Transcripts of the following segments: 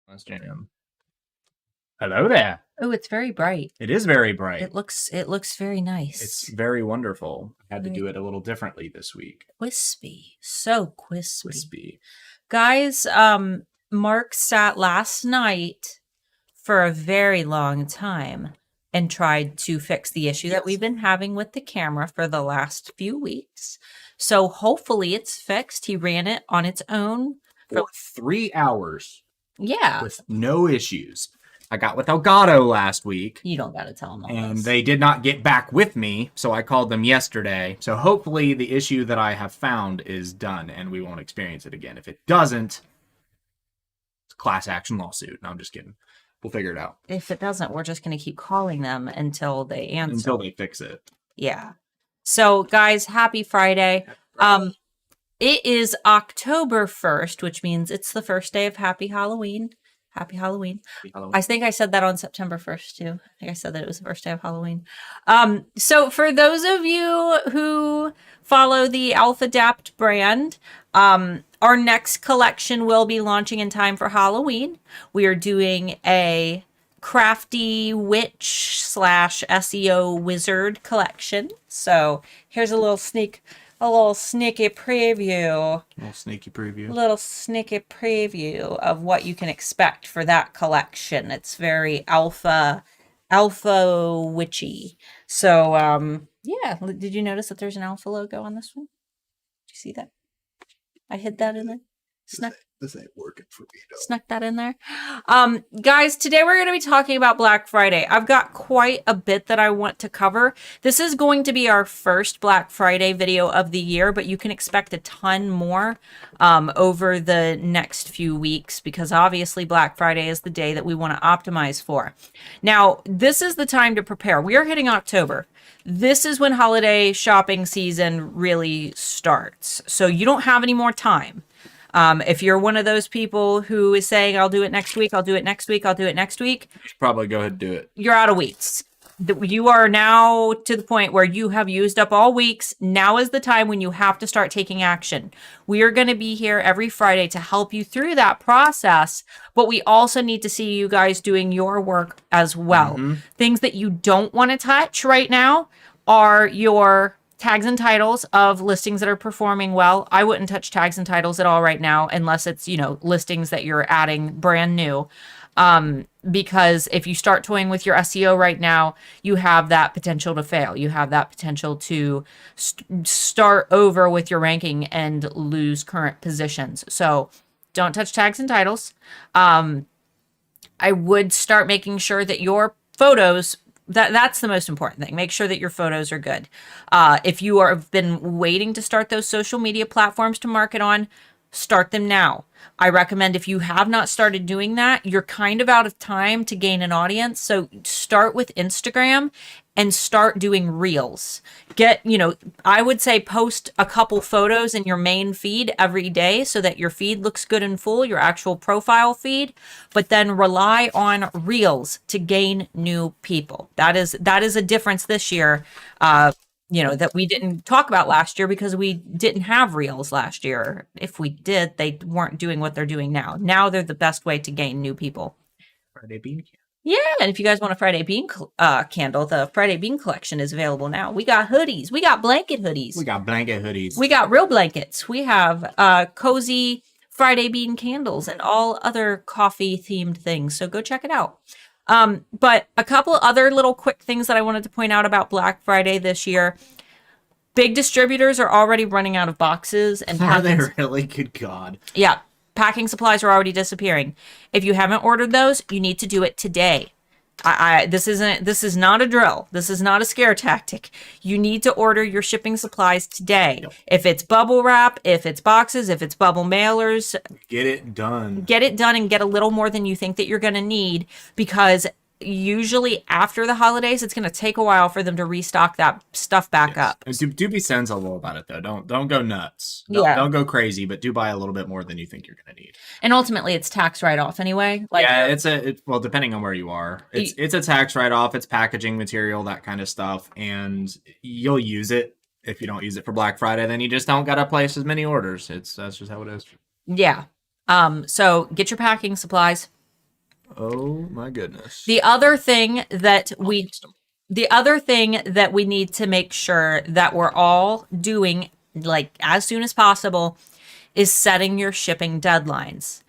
Let's jam. Hello there. Oh, it's very bright. It is very bright. It looks very nice. It's very wonderful. I had to do it a little differently this week. Crispy. So crispy. Crispy. Guys, Marc sat last night for a very long time and tried to fix the issue that we've been having with the camera for the last few weeks. So hopefully it's fixed. He ran it on its own for 3 hours. Yeah. With no issues. I got with Elgato last week. You don't got to tell them all And this. they did not get back with me, so I called them yesterday. So hopefully the issue that I have found is done and we won't experience it again. If it doesn't, it's a class action lawsuit. No, I'm just kidding. We'll figure it out. If it doesn't, we're just going to keep calling them until they answer. Until they fix it. Yeah. So, guys, happy Friday. It is October 1st, which means it's the first day of Happy Halloween. Happy Halloween. Happy Halloween. I think I said that on September 1st, too. I think I said that it was the first day of Halloween. So for those of you who follow the 𝐓𝐸𝐴DAPT brand, our next collection will be launching in time for Halloween. We are doing a crafty witch / SEO wizard collection. So here's a little sneaky preview. Little sneaky preview of what you can expect for that collection. It's very alpha witchy. So yeah, did you notice that there's an alpha logo on this one? Did you see that? I hid that in there. This ain't working for me, though. Snuck that in there. Guys, today we're going to be talking about Black Friday. I've got quite a bit that I want to cover. This is going to be our first Black Friday video of the year, but you can expect a ton more over the next few weeks because obviously Black Friday is the day that we want to optimize for. Now, this is the time to prepare. We are hitting October. This is when holiday shopping season really starts. So you don't have any more time. If you're one of those people who is saying, I'll do it next week, I'll do it next week, I'll do it next week. You should probably go ahead and do it. You're out of weeks. You are now to the point where you have used up all weeks. Now is the time when you have to start taking action. We are going to be here every Friday to help you through that process, but we also need to see you guys doing your work as well. Things that you don't want to touch right now are your tags and titles of listings that are performing well. I wouldn't touch tags and titles at all right now unless it's, listings that you're adding brand new. Because if you start toying with your SEO right now, you have that potential to fail. You have that potential to start over with your ranking and lose current positions. So don't touch tags and titles. I would start making sure that your photos that's the most important thing. Make sure that your photos are good. If you have been waiting to start those social media platforms to market on, start them now. I recommend if you have not started doing that, you're kind of out of time to gain an audience. So start with Instagram and start doing reels. I would say post a couple photos in your main feed every day so that your feed looks good and full, your actual profile feed, but then rely on reels to gain new people. That is a difference this year. That we didn't talk about last year because we didn't have reels last year. If we did, they weren't doing what they're doing now. Now they're the best way to gain new people. Friday Bean Candle. Yeah, and if you guys want a Friday Bean candle, the Friday Bean collection is available now. We got hoodies. We got blanket hoodies. We got blanket hoodies. We got real blankets. We have cozy Friday Bean candles and all other coffee-themed things. So go check it out. But a couple other little quick things that I wanted to point out about Black Friday this year. Big distributors are already running out of boxes. And are they really? Good God. Yeah. Packing supplies are already disappearing. If you haven't ordered those, you need to do it today. This is not a drill. This is not a scare tactic. You need to order your shipping supplies today. Yep. If it's bubble wrap, if it's boxes, if it's bubble mailers, get it done. Get it done and get a little more than you think that you're going to need, because usually after the holidays, it's going to take a while for them to restock that stuff back up. And do be sensible about it though. Don't go nuts. Don't go crazy, but do buy a little bit more than you think you're going to need. And ultimately, it's tax write-off anyway. Well, depending on where you are, it's a tax write-off. It's packaging material, that kind of stuff, and you'll use it. If you don't use it for Black Friday, then you just don't gotta place as many orders. That's just how it is. Yeah. So get your packing supplies. Oh my goodness. The other thing that we need to make sure that we're all doing, like as soon as possible, is setting your shipping deadlines.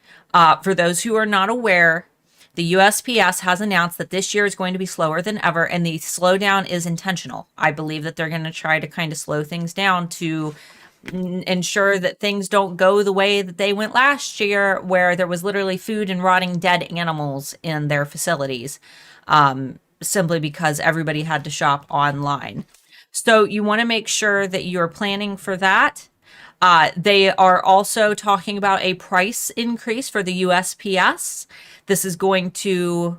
For those who are not aware, the USPS has announced that this year is going to be slower than ever, and the slowdown is intentional. I believe that they're going to try to kind of slow things down to ensure that things don't go the way that they went last year, where there was literally food and rotting dead animals in their facilities, simply because everybody had to shop online. So you want to make sure that you're planning for that. They are also talking about a price increase for the USPS. This is going to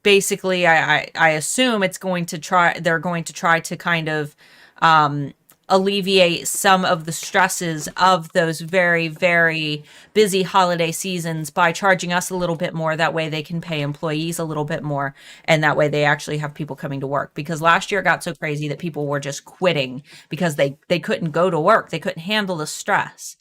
basically, I assume they're going to try to kind of alleviate some of the stresses of those very, very busy holiday seasons by charging us a little bit more. That way they can pay employees a little bit more, and that way they actually have people coming to work. Because last year it got so crazy that people were just quitting because they couldn't go to work. They couldn't handle the stress.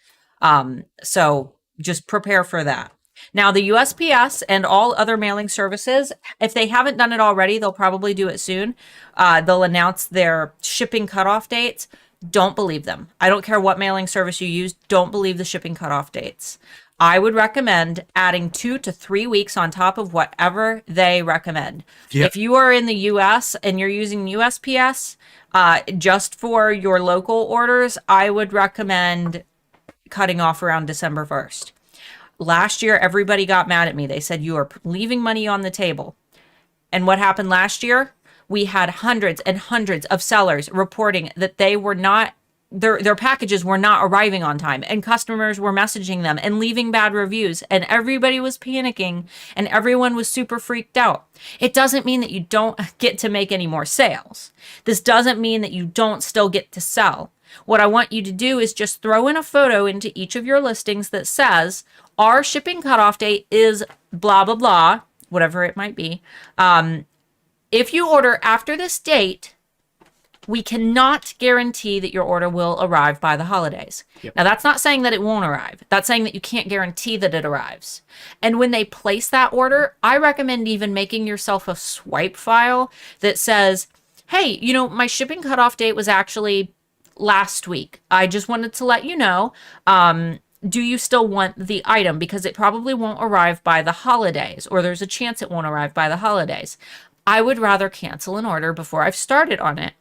So just prepare for that. Now, the USPS and all other mailing services, if they haven't done it already, they'll probably do it soon. They'll announce their shipping cutoff dates. Don't believe them. I don't care what mailing service you use. Don't believe the shipping cutoff dates. I would recommend adding 2 to 3 weeks on top of whatever they recommend. Yep. If you are in the US and you're using USPS, just for your local orders, I would recommend cutting off around December 1st. Last year, everybody got mad at me. They said, you are leaving money on the table. And what happened last year? We had hundreds and hundreds of sellers reporting that they were not, their packages were not arriving on time, and customers were messaging them and leaving bad reviews, and everybody was panicking and everyone was super freaked out. It doesn't mean that you don't get to make any more sales. This doesn't mean that you don't still get to sell. What I want you to do is just throw in a photo into each of your listings that says, our shipping cutoff date is blah, blah, blah, whatever it might be. If you order after this date, we cannot guarantee that your order will arrive by the holidays. Yep. Now, that's not saying that it won't arrive. That's saying that you can't guarantee that it arrives. And when they place that order, I recommend even making yourself a swipe file that says, hey, my shipping cutoff date was actually last week. I just wanted to let you know, do you still want the item? Because it probably won't arrive by the holidays, or there's a chance it won't arrive by the holidays. I would rather cancel an order before I've started on it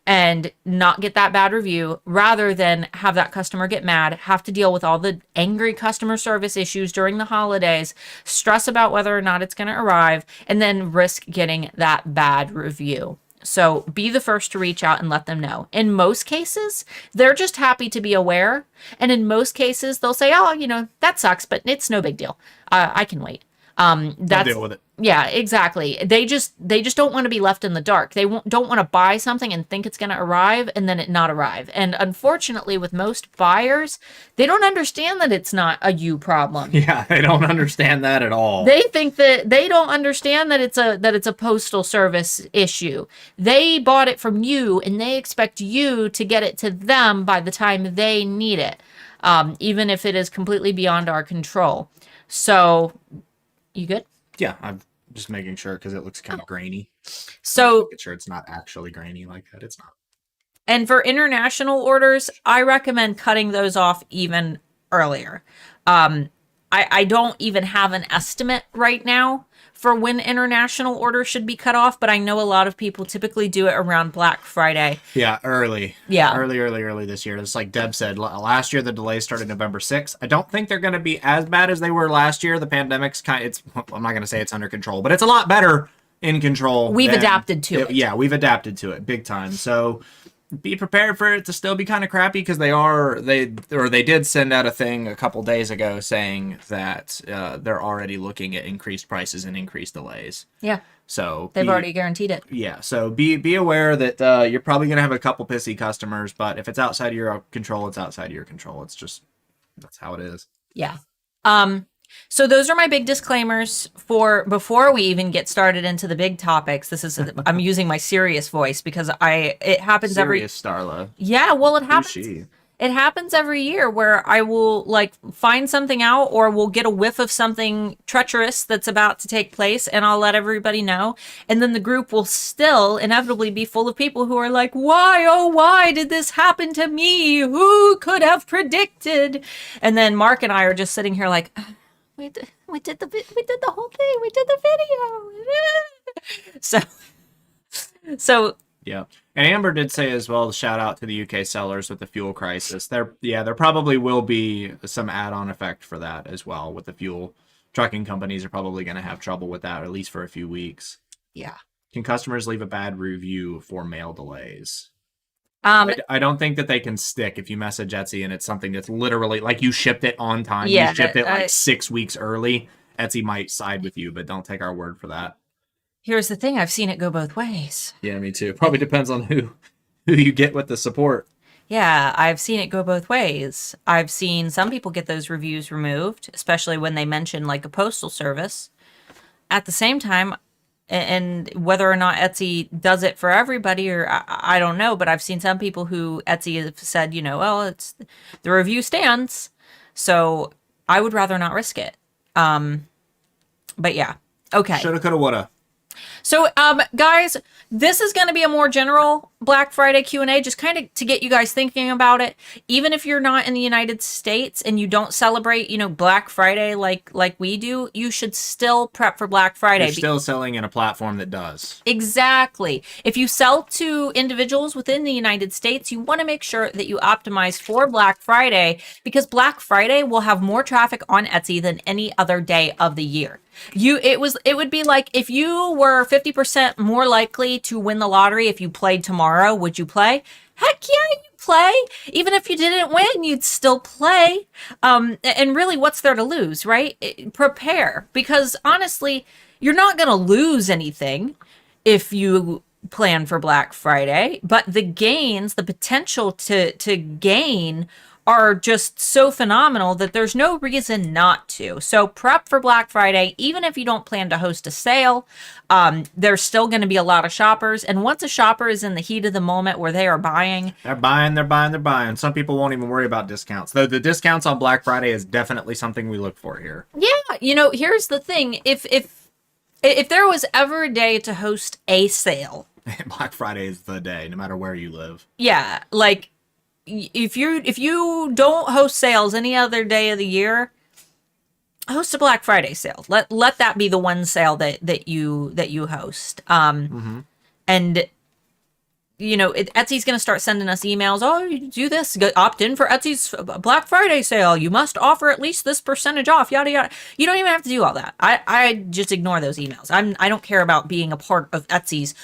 and not get that bad review, rather than have that customer get mad, have to deal with all the angry customer service issues during the holidays, stress about whether or not it's going to arrive, and then risk getting that bad review. So be the first to reach out and let them know. In most cases, they're just happy to be aware. And in most cases, they'll say, oh, that sucks, but it's no big deal. I can wait. I'll deal with it. Yeah, exactly. They just don't want to be left in the dark. They don't want to buy something and think it's going to arrive and then it not arrive. And unfortunately, with most buyers, they don't understand that it's not a you problem. Yeah, they don't understand that at all. They think that they don't understand that it's a postal service issue. They bought it from you and they expect you to get it to them by the time they need it, even if it is completely beyond our control. So, you good? Yeah, I'm just making sure because it looks kind of grainy. So, Making sure it's not actually grainy like that. It's not. and for international orders, I recommend cutting those off even earlier. I don't even have an estimate right now for when international orders should be cut off, but I know a lot of people typically do it around Black Friday. Yeah, early. Yeah. Early this year. It's like Deb said, last year the delay started November 6th. I don't think they're going to be as bad as they were last year. The pandemic's I'm not going to say it's under control, but it's a lot better in control. We've adapted to it. Yeah, we've adapted to it big time. So be prepared for it to still be kind of crappy, because they did send out a thing a couple days ago saying that they're already looking at increased prices and increased delays. Yeah. So They've already guaranteed it. Yeah, so be aware that you're probably going to have a couple pissy customers, but if it's outside of your control, it's outside of your control. That's how it is. Yeah. So those are my big disclaimers for before we even get started into the big topics. I'm using my serious voice because it happens Serious Starla. Yeah, well, it Who's happens. she? It happens every year where I will like find something out or we'll get a whiff of something treacherous that's about to take place and I'll let everybody know. And then the group will still inevitably be full of people who are like, why, oh, why did this happen to me? Who could have predicted? And then Mark and I are just sitting here like, we did the whole thing. We did the video. So yeah. And Amber did say as well, shout out to the UK sellers with the fuel crisis. There probably will be some add-on effect for that as well with the fuel. Trucking companies are probably going to have trouble with that, at least for a few weeks. Yeah. Can customers leave a bad review for mail delays? I don't think that they can stick if you message Etsy and it's something that's literally like you shipped it on time. Yeah, you shipped it like 6 weeks early. Etsy might side with you, but don't take our word for that. Here's the thing. I've seen it go both ways. Yeah, me too. Probably depends on who you get with the support. Yeah, I've seen it go both ways. I've seen some people get those reviews removed, especially when they mention like a postal service. At the same time, and whether or not Etsy does it for everybody or I don't know, but I've seen some people who Etsy have said, you know, well, it's the review stands. So I would rather not risk it. But yeah. Okay. Shoulda, coulda, woulda. So, guys, this is going to be a more general Black Friday Q&A, just kind of to get you guys thinking about it. Even if you're not in the United States and you don't celebrate, you know, Black Friday like we do, you should still prep for Black Friday. You're still selling in a platform that does. Exactly. If you sell to individuals within the United States, you want to make sure that you optimize for Black Friday because Black Friday will have more traffic on Etsy than any other day of the year. It would be like if you were 50% more likely to win the lottery if you played tomorrow, would you play? Heck yeah, you play. Even if you didn't win, you'd still play. And really, what's there to lose, right? Prepare. Because honestly, you're not going to lose anything if you plan for Black Friday. But the gains, the potential to gain are just so phenomenal that there's no reason not to. So prep for Black Friday, even if you don't plan to host a sale. There's still going to be a lot of shoppers. And once a shopper is in the heat of the moment where they are buying. They're buying. Some people won't even worry about discounts. Though the discounts on Black Friday is definitely something we look for here. Yeah, you know, here's the thing. If there was ever a day to host a sale. Black Friday is the day, no matter where you live. Yeah, like if you don't host sales any other day of the year, host a Black Friday sale. Let that be the one sale that you host. And you know, Etsy's going to start sending us emails. Oh, you do this. Opt in for Etsy's Black Friday sale. You must offer at least this percentage off. Yada yada. You don't even have to do all that. I just ignore those emails. I don't care about being a part of Etsy's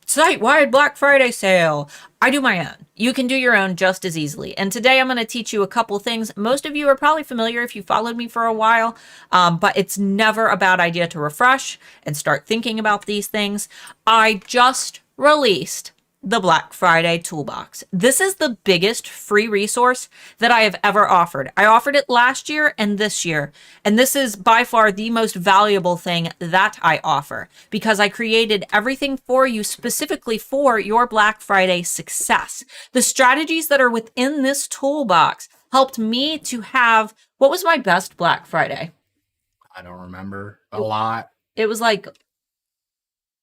site-wide Black Friday sale. I do my own. You can do your own just as easily. And today I'm going to teach you a couple things. Most of you are probably familiar if you followed me for a while, but it's never a bad idea to refresh and start thinking about these things. I just released the Black Friday Toolbox. This is the biggest free resource that I have ever offered. I offered it last year and this year, and this is by far the most valuable thing that I offer because I created everything for you specifically for your Black Friday success. The strategies that are within this toolbox helped me to have, what was my best Black Friday? I don't remember. A lot. It was over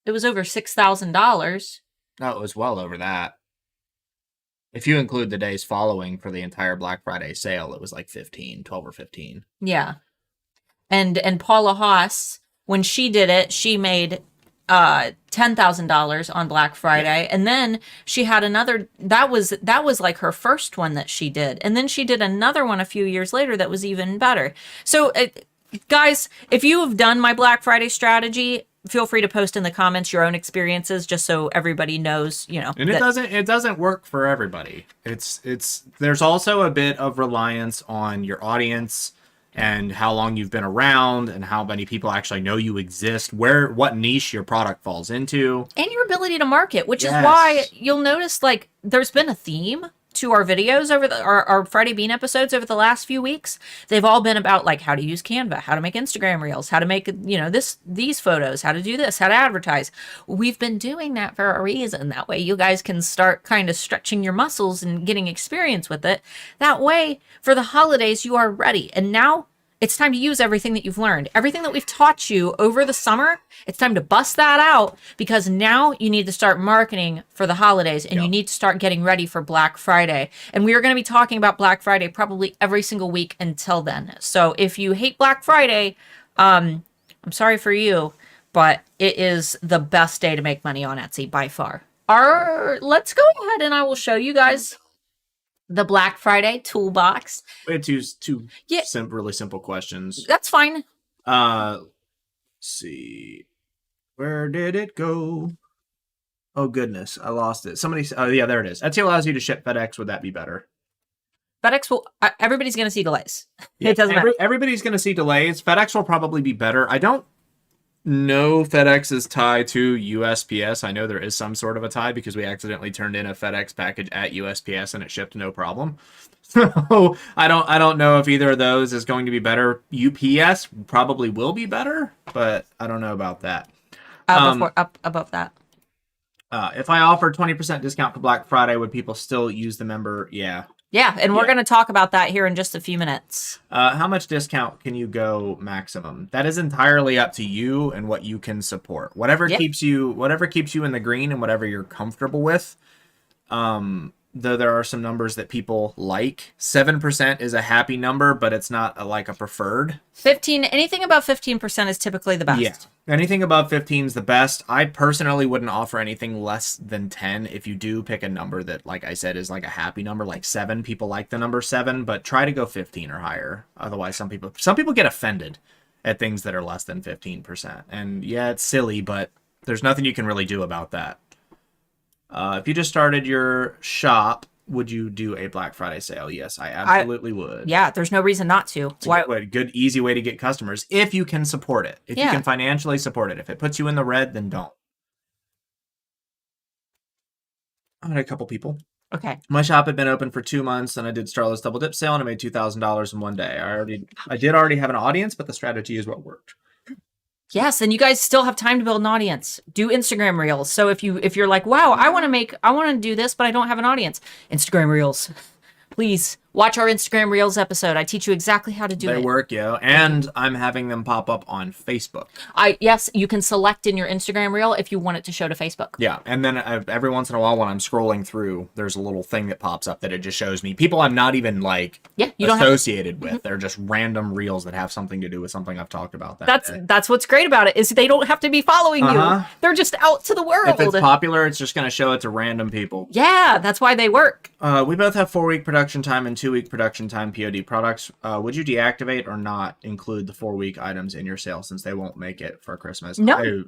$6,000. No, it was well over that. If you include the days following for the entire Black Friday sale, it was like 12 or 15. Yeah. And Paula Haas, when she did it, she made $10,000 on Black Friday. Yeah. And then she had another, that was like her first one that she did. And then she did another one a few years later that was even better. So guys, if you have done my Black Friday strategy, feel free to post in the comments your own experiences just so everybody knows, you know. And it doesn't work for everybody. There's also a bit of reliance on your audience and how long you've been around and how many people actually know you exist, what niche your product falls into. And your ability to market, which is why you'll notice like there's been a theme to our videos over our Friday Bean episodes over the last few weeks, they've all been about like how to use Canva, how to make Instagram reels, how to make, you know, these photos, how to do this, how to advertise. We've been doing that for a reason. That way you guys can start kind of stretching your muscles and getting experience with it. That way for the holidays, you are ready. And now it's time to use everything that you've learned. Everything that we've taught you over the summer, it's time to bust that out, because now you need to start marketing for the holidays, and you need to start getting ready for Black Friday. And we are going to be talking about Black Friday probably every single week until then. So if you hate Black Friday, I'm sorry for you, but it is the best day to make money on Etsy by far. Let's go ahead and I will show you guys the Black Friday toolbox. We had two really simple questions. That's fine. Let's see. Where did it go? Oh, goodness. I lost it. Oh, yeah, there it is. Etsy allows you to ship FedEx. Would that be better? FedEx will... everybody's going to see delays. Yeah, it doesn't matter. Everybody's going to see delays. FedEx will probably be better. I don't know FedEx's tie to USPS. I know there is some sort of a tie because we accidentally turned in a FedEx package at USPS and it shipped no problem. So I don't know if either of those is going to be better. UPS probably will be better, but I don't know about that. Up above that. If I offer 20% discount for Black Friday, would people still use the member? Yeah. Yeah, and we're going to talk about that here in just a few minutes. How much discount can you go maximum? That is entirely up to you and what you can support. Whatever keeps you in the green and whatever you're comfortable with. Though there are some numbers that people like. 7% is a happy number, but it's not like a preferred. 15, anything above 15% is typically the best. Yeah. Anything above 15 is the best. I personally wouldn't offer anything less than 10. If you do pick a number that, like I said, is like a happy number, like 7, people like the number 7, but try to go 15 or higher. Otherwise, some people get offended at things that are less than 15%. And yeah, it's silly, but there's nothing you can really do about that. If you just started your shop, would you do a Black Friday sale? Yes, I absolutely would. Yeah, there's no reason not to. It's a good, easy way to get customers if you can support it. If you can financially support it. If it puts you in the red, then don't. I had a couple people. Okay. My shop had been open for 2 months, and I did Starla's Double Dip sale, and I made $2,000 in one day. I did already have an audience, but the strategy is what worked. Yes, and you guys still have time to build an audience. Do Instagram Reels. So if you're like, wow, I want to do this, but I don't have an audience. Instagram Reels. Please watch our Instagram Reels episode. I teach you exactly how to do it. They work, yo. And I'm having them pop up on Facebook. Yes, you can select in your Instagram Reel if you want it to show to Facebook. Yeah, and then every once in a while when I'm scrolling through, there's a little thing that pops up that it just shows me people I'm not even associated with. They're just random reels that have something to do with something I've talked about that day. That's what's great about it, is they don't have to be following you. They're just out to the world. If it's popular, it's just going to show it to random people. Yeah, that's why they work. We both have 4-week production time and 2-week production time POD products. Would you deactivate or not include the 4-week items in your sale since they won't make it for Christmas? No,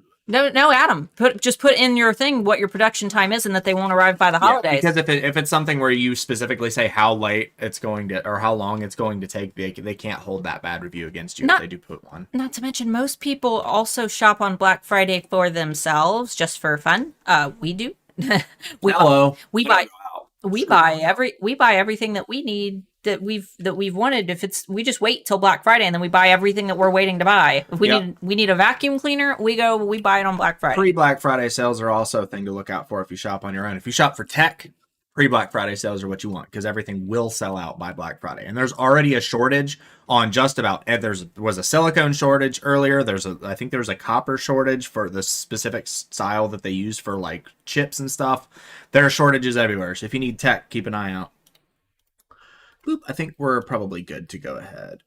Adam. Just put in your thing what your production time is and that they won't arrive by the holidays. Because if it's something where you specifically say how late it's going to or how long it's going to take, they can't hold that bad review against you if they do put one. Not to mention, most people also shop on Black Friday for themselves, just for fun. We do. We buy everything that we need that we've wanted. We just wait till Black Friday and then we buy everything that we're waiting to buy. If we need a vacuum cleaner, we buy it on Black Friday. Pre-Black Friday sales are also a thing to look out for if you shop on your own. If you shop for tech, pre-Black Friday sales are what you want because everything will sell out by Black Friday. And there's already a shortage on just about. There was a silicone shortage earlier. I think there was a copper shortage for the specific style that they use for like chips and stuff. There are shortages everywhere. So if you need tech, keep an eye out. Boop, I think we're probably good to go ahead.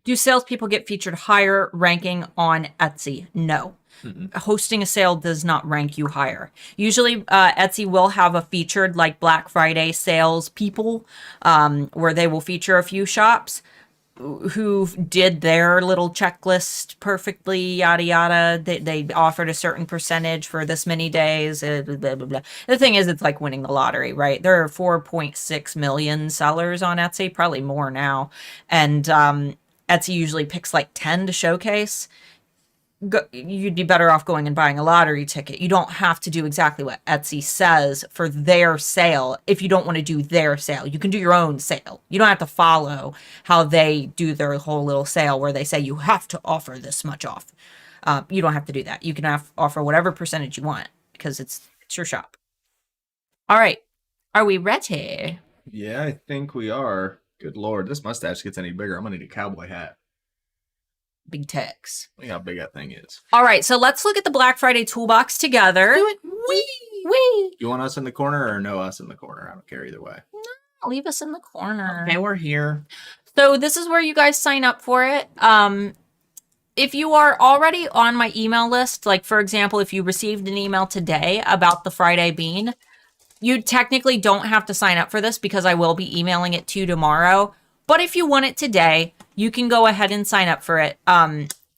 Do salespeople get featured higher ranking on Etsy? No. Mm-mm. Hosting a sale does not rank you higher. Usually Etsy will have a featured like Black Friday sales people where they will feature a few shops who did their little checklist perfectly, yada yada. They offered a certain percentage for this many days. Blah, blah, blah. The thing is, it's like winning the lottery, right? There are 4.6 million sellers on Etsy, probably more now, and Etsy usually picks like 10 to showcase. you'd be better off going and buying a lottery ticket. You don't have to do exactly what Etsy says for their sale if you don't want to do their sale. You can do your own sale. You don't have to follow how they do their whole little sale where they say you have to offer this much off. You don't have to do that. You can offer whatever percentage you want because it's your shop. All right. Are we ready? Yeah, I think we are. Good Lord, this mustache gets any bigger. I'm going to need a cowboy hat. Big text. Look how big that thing is. All right, so let's look at the Black Friday toolbox together. Do it. Wee. You want us in the corner or no us in the corner? I don't care either way. No, leave us in the corner. Okay, we're here. So this is where you guys sign up for it. If you are already on my email list, like for example, if you received an email today about the Friday bean, you technically don't have to sign up for this because I will be emailing it to you tomorrow. But if you want it today, you can go ahead and sign up for it.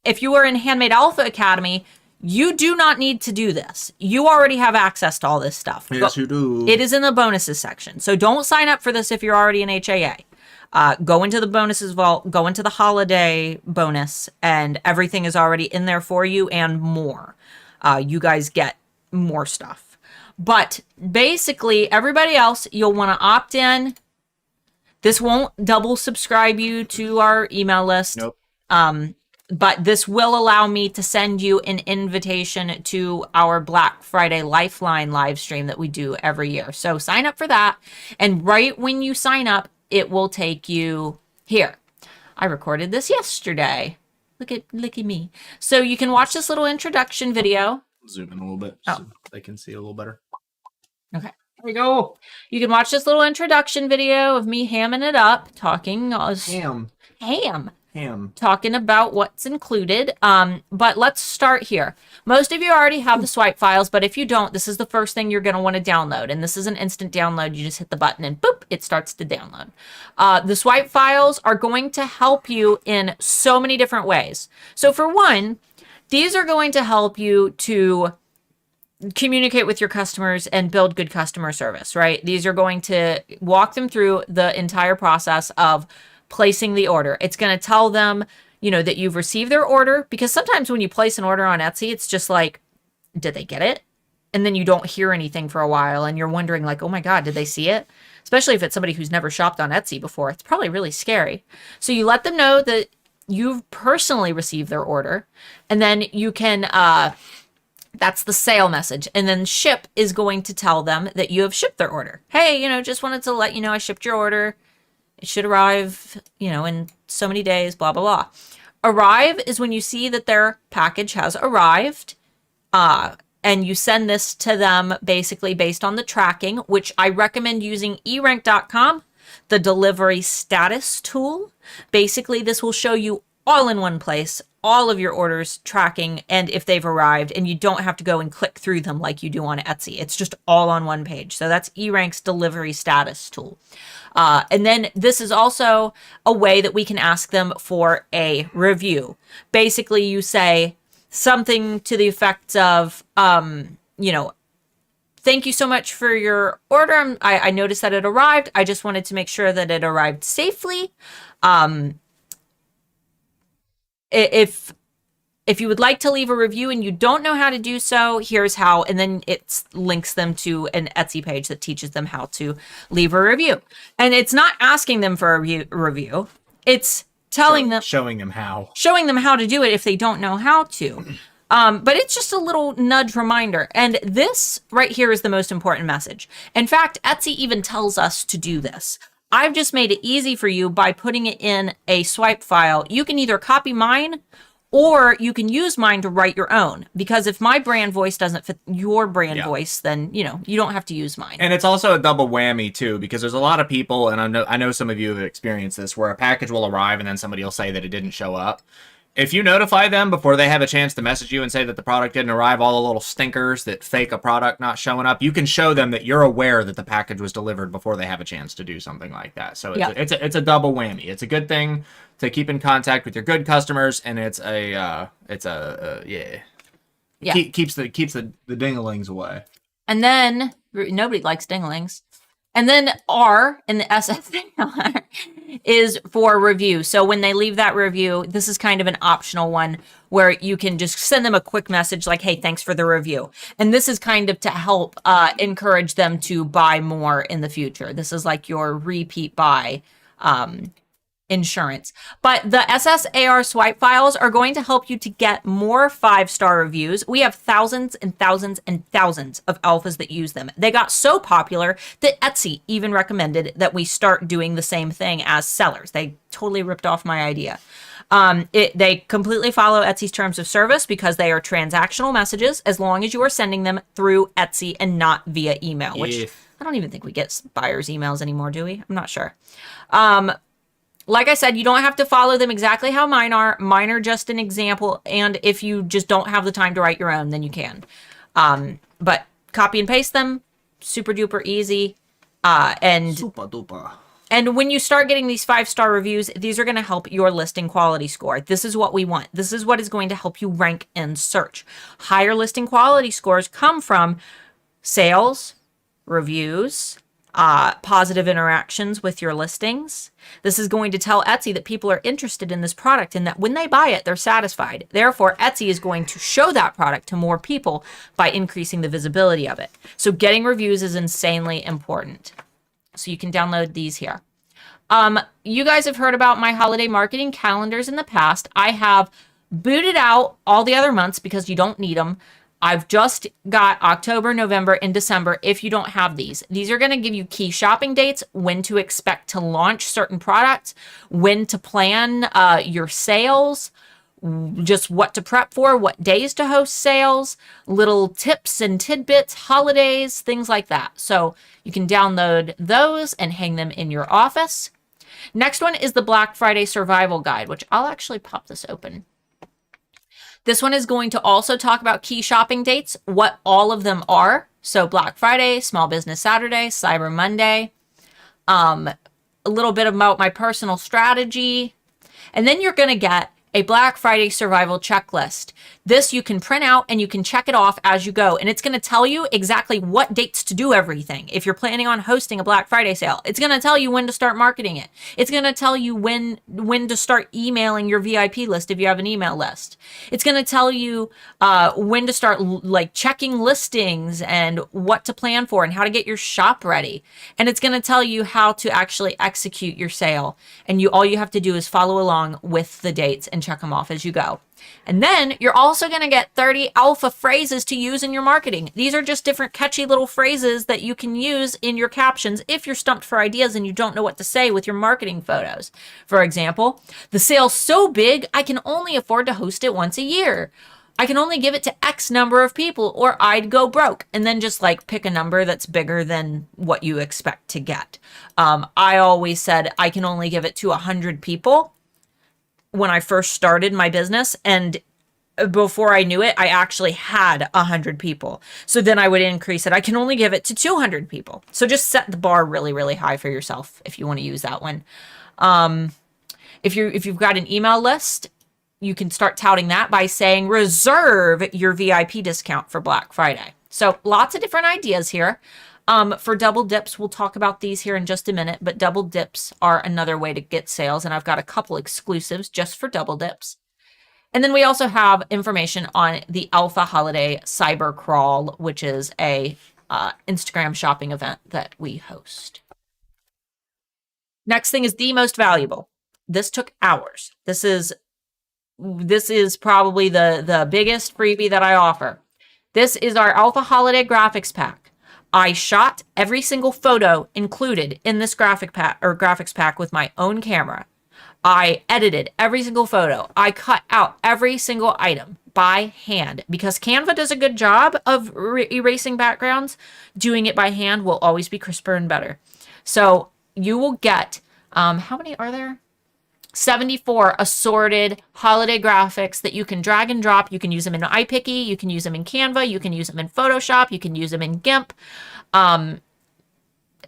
If you are in Handmade Alpha Academy, you do not need to do this. You already have access to all this stuff. Yes, you do. It is in the bonuses section. So don't sign up for this if you're already in HAA. Go into the bonuses vault, go into the holiday bonus, and everything is already in there for you and more. You guys get more stuff. But basically, everybody else, you'll want to opt in. This won't double subscribe you to our email list. Nope. But this will allow me to send you an invitation to our Black Friday Lifeline live stream that we do every year. So sign up for that. And right when you sign up, it will take you here. I recorded this yesterday. Look at me. So you can watch this little introduction video. Zoom in a little bit so they can see a little better. Okay, there we go. You can watch this little introduction video of me hamming it up, talking talking about what's included. But let's start here. Most of you already have the swipe files, but if you don't, this is the first thing you're going to want to download. And this is an instant download. You just hit the button and boop, it starts to download. The swipe files are going to help you in so many different ways. So for one, these are going to help you to communicate with your customers and build good customer service, right? These are going to walk them through the entire process of placing the order. It's going to tell them, that you've received their order, because sometimes when you place an order on Etsy, it's just like, did they get it? And then you don't hear anything for a while and you're wondering like, oh my God, did they see it? Especially if it's somebody who's never shopped on Etsy before. It's probably really scary. So you let them know that you've personally received their order, and then you can, that's the sale message. And then ship is going to tell them that you have shipped their order. Hey, just wanted to let you know I shipped your order. It should arrive, in so many days, blah, blah, blah. Arrive is when you see that their package has arrived, and you send this to them basically based on the tracking, which I recommend using eRank.com, the delivery status tool. Basically, this will show you all in one place, all of your orders tracking and if they've arrived, and you don't have to go and click through them like you do on Etsy. It's just all on one page. So that's eRank's delivery status tool. And then this is also a way that we can ask them for a review. Basically, you say something to the effect of, thank you so much for your order. I noticed that it arrived. I just wanted to make sure that it arrived safely. If you would like to leave a review and you don't know how to do so, here's how. And then it links them to an Etsy page that teaches them how to leave a review. And it's not asking them for a review. It's telling them, showing them how to do it if they don't know how to. But it's just a little nudge reminder. And this right here is the most important message. In fact, Etsy even tells us to do this. I've just made it easy for you by putting it in a swipe file. You can either copy mine or you can use mine to write your own. Because if my brand voice doesn't fit your brand voice, then, you don't have to use mine. And it's also a double whammy, too, because there's a lot of people, and I know some of you have experienced this, where a package will arrive and then somebody will say that it didn't show up. If you notify them before they have a chance to message you and say that the product didn't arrive, all the little stinkers that fake a product not showing up, you can show them that you're aware that the package was delivered before they have a chance to do something like that. So it's a double whammy. It's a good thing to keep in contact with your good customers, and keeps the ding-a-lings away. And then nobody likes ding-a-lings. And then R in the SFR is for review. So when they leave that review, this is kind of an optional one where you can just send them a quick message like, hey, thanks for the review. And this is kind of to help encourage them to buy more in the future. This is like your repeat buy insurance. But the SSAR swipe files are going to help you to get more 5-star reviews. We have thousands and thousands and thousands of alphas that use them. They got so popular that Etsy even recommended that we start doing the same thing as sellers. They totally ripped off my idea. They completely follow Etsy's terms of service because they are transactional messages as long as you are sending them through Etsy and not via email, which I don't even think we get buyers' emails anymore, do we? I'm not sure. Like I said, you don't have to follow them exactly how mine are. Mine are just an example. And if you just don't have the time to write your own, then you can. But copy and paste them, super duper easy. Super duper. And when you start getting these 5-star reviews, these are going to help your listing quality score. This is what we want. This is what is going to help you rank in search. Higher listing quality scores come from sales, reviews, positive interactions with your listings. This is going to tell Etsy that people are interested in this product and that when they buy it, they're satisfied. Therefore, Etsy is going to show that product to more people by increasing the visibility of it. So getting reviews is insanely important. So you can download these here. You guys have heard about my holiday marketing calendars in the past. I have booted out all the other months because you don't need them. I've just got October, November, and December if you don't have these. These are going to give you key shopping dates, when to expect to launch certain products, when to plan your sales, just what to prep for, what days to host sales, little tips and tidbits, holidays, things like that. So you can download those and hang them in your office. Next one is the Black Friday Survival Guide, which I'll actually pop this open. This one is going to also talk about key shopping dates, what all of them are. So Black Friday, Small Business Saturday, Cyber Monday, a little bit about my personal strategy. And then you're going to get a Black Friday survival checklist. This you can print out and you can check it off as you go. And it's going to tell you exactly what dates to do everything. If you're planning on hosting a Black Friday sale, it's going to tell you when to start marketing it. It's going to tell you when to start emailing your VIP list if you have an email list. It's going to tell you when to start like checking listings and what to plan for and how to get your shop ready. And it's going to tell you how to actually execute your sale. And all you have to do is follow along with the dates and check them off as you go. And then you're also going to get 30 alpha phrases to use in your marketing. These are just different catchy little phrases that you can use in your captions if you're stumped for ideas and you don't know what to say with your marketing photos. For example, the sale's so big, I can only afford to host it once a year. I can only give it to X number of people or I'd go broke. And then just like pick a number that's bigger than what you expect to get. I always said I can only give it to 100 people when I first started my business, and before I knew it, I actually had 100 people. So then I would increase it. I can only give it to 200 people. So just set the bar really, really high for yourself if you want to use that one. If you've got an email list, you can start touting that by saying reserve your VIP discount for Black Friday. So lots of different ideas here. For double dips, we'll talk about these here in just a minute, but double dips are another way to get sales. And I've got a couple exclusives just for double dips. And then we also have information on the Alpha Holiday Cyber Crawl, which is a Instagram shopping event that we host. Next thing is the most valuable. This took hours. This is probably the biggest freebie that I offer. This is our Alpha Holiday Graphics Pack. I shot every single photo included in this graphics pack with my own camera. I edited every single photo. I cut out every single item by hand because Canva does a good job of erasing backgrounds. Doing it by hand will always be crisper and better. So you will get, how many are there? 74 assorted holiday graphics that you can drag and drop. You can use them in iPicky, you can use them in Canva, you can use them in Photoshop, you can use them in GIMP, and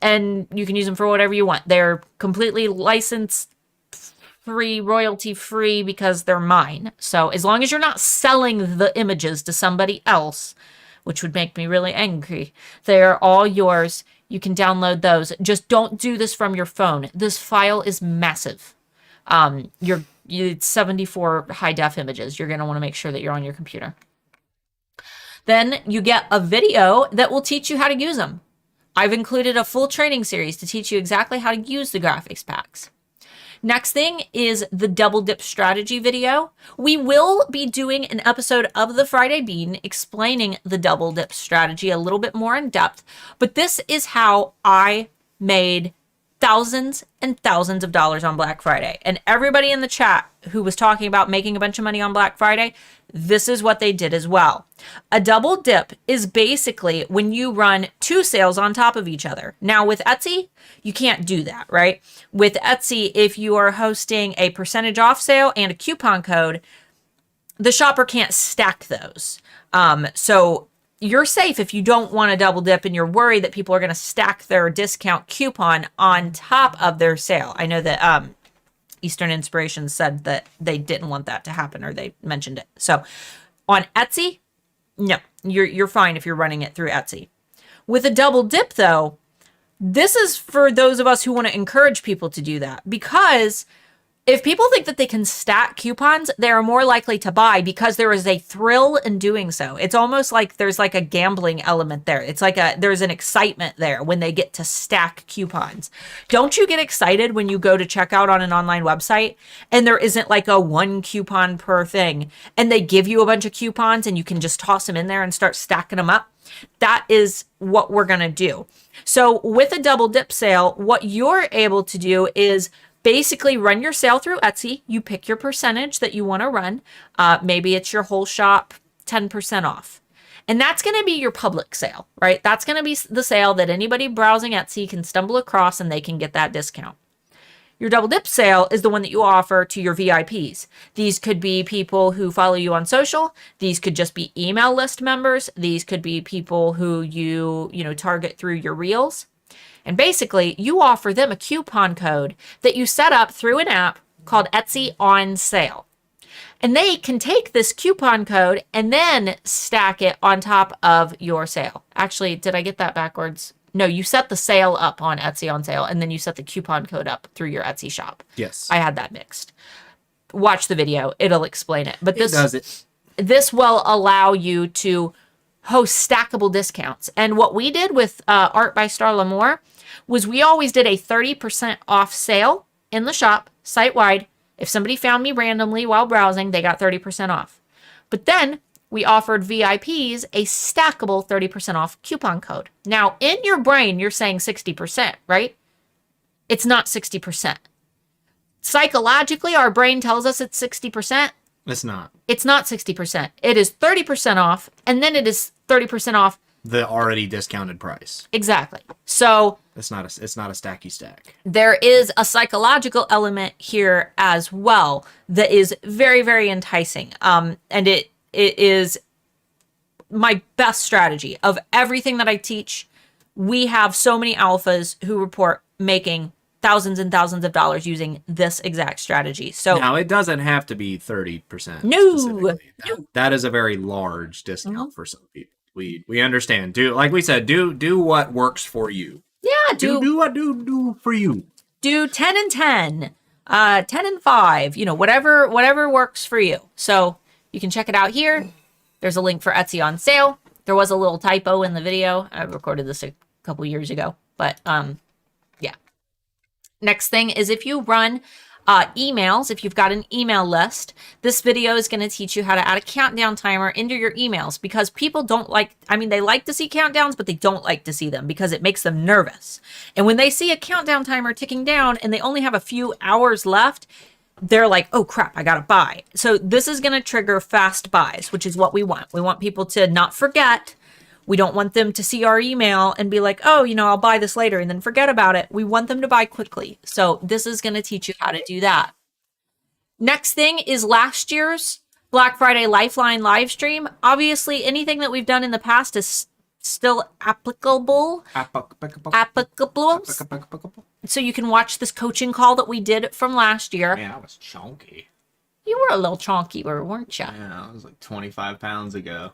you can use them for whatever you want. They're completely license free, royalty free because they're mine. So as long as you're not selling the images to somebody else, which would make me really angry, they're all yours. You can download those. Just don't do this from your phone. This file is massive. It's 74 high def images. You're going to want to make sure that you're on your computer. Then you get a video that will teach you how to use them. I've included a full training series to teach you exactly how to use the graphics packs. Next thing is the double dip strategy video. We will be doing an episode of the Friday Bean explaining the double dip strategy a little bit more in depth, but this is how I made thousands and thousands of dollars on Black Friday. And everybody in the chat who was talking about making a bunch of money on Black Friday, this is what they did as well. A double dip is basically when you run 2 sales on top of each other. Now with Etsy, you can't do that, right? With Etsy, if you are hosting a percentage off sale and a coupon code, the shopper can't stack those. So you're safe if you don't want to double dip and you're worried that people are going to stack their discount coupon on top of their sale. I know that Eastern Inspiration said that they didn't want that to happen, or they mentioned it. So on Etsy, no, you're fine if you're running it through Etsy. With a double dip though, this is for those of us who want to encourage people to do that, because if people think that they can stack coupons, they are more likely to buy because there is a thrill in doing so. It's almost like there's like a gambling element there. It's like there's an excitement there when they get to stack coupons. Don't you get excited when you go to checkout on an online website and there isn't like a 1 coupon per thing and they give you a bunch of coupons and you can just toss them in there and start stacking them up? That is what we're going to do. So with a double dip sale, what you're able to do is basically run your sale through Etsy. You pick your percentage that you want to run. Maybe it's your whole shop 10% off. And that's going to be your public sale, right? That's going to be the sale that anybody browsing Etsy can stumble across and they can get that discount. Your double dip sale is the one that you offer to your VIPs. These could be people who follow you on social. These could just be email list members. These could be people who you target through your reels. And basically, you offer them a coupon code that you set up through an app called Etsy on Sale. And they can take this coupon code and then stack it on top of your sale. Actually, did I get that backwards? No, you set the sale up on Etsy on Sale, and then you set the coupon code up through your Etsy shop. Yes. I had that mixed. Watch the video. It'll explain it. But it does it. This will allow you to host stackable discounts. And what we did with Art by Starla and Marc was we always did a 30% off sale in the shop, site-wide. If somebody found me randomly while browsing, they got 30% off. But then we offered VIPs a stackable 30% off coupon code. Now, in your brain, you're saying 60%, right? It's not 60%. Psychologically, our brain tells us it's 60%. It's not. It's not 60%. It is 30% off, and then it is 30% off the already discounted price. Exactly. So it's not a stacky stack. There is a psychological element here as well that is very, very enticing. And it is my best strategy of everything that I teach. We have so many alphas who report making thousands and thousands of dollars using this exact strategy. So now it doesn't have to be 30%. No. That is a very large discount for some people. We understand. Do, like we said, do what works for you. Yeah, do what do for you. Do 10 and 10, 10 and 5, whatever works for you. So you can check it out here. There's a link for Etsy on Sale. There was a little typo in the video. I recorded this a couple years ago, but yeah. Next thing is if you run emails, if you've got an email list, this video is going to teach you how to add a countdown timer into your emails, because people don't they like to see countdowns, but they don't like to see them because it makes them nervous. And when they see a countdown timer ticking down and they only have a few hours left, they're like, oh crap, I got to buy. So this is going to trigger fast buys, which is what we want. We want people to not forget. We don't want them to see our email and be like, oh, I'll buy this later and then forget about it. We want them to buy quickly. So this is going to teach you how to do that. Next thing is last year's Black Friday Lifeline live stream. Obviously, anything that we've done in the past is still applicable. So you can watch this coaching call that we did from last year. Man, I was chunky. You were a little chonky, weren't you? Yeah, I was like 25 pounds ago.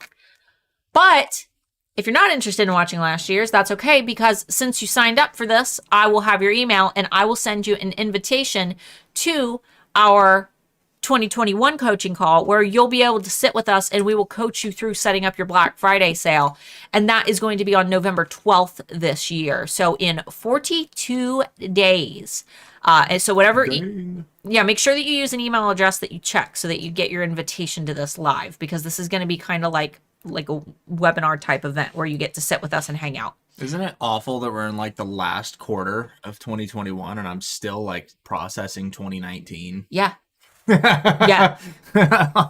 But If you're not interested in watching last year's, that's okay, because since you signed up for this, I will have your email and I will send you an invitation to our 2021 coaching call where you'll be able to sit with us and we will coach you through setting up your Black Friday sale. And that is going to be on November 12th this year. So in 42 days. And so whatever, make sure that you use an email address that you check so that you get your invitation to this live, because this is going to be kind of like a webinar type event where you get to sit with us and hang out. Isn't it awful that we're in like the last quarter of 2021 and I'm still like processing 2019? Yeah. Yeah.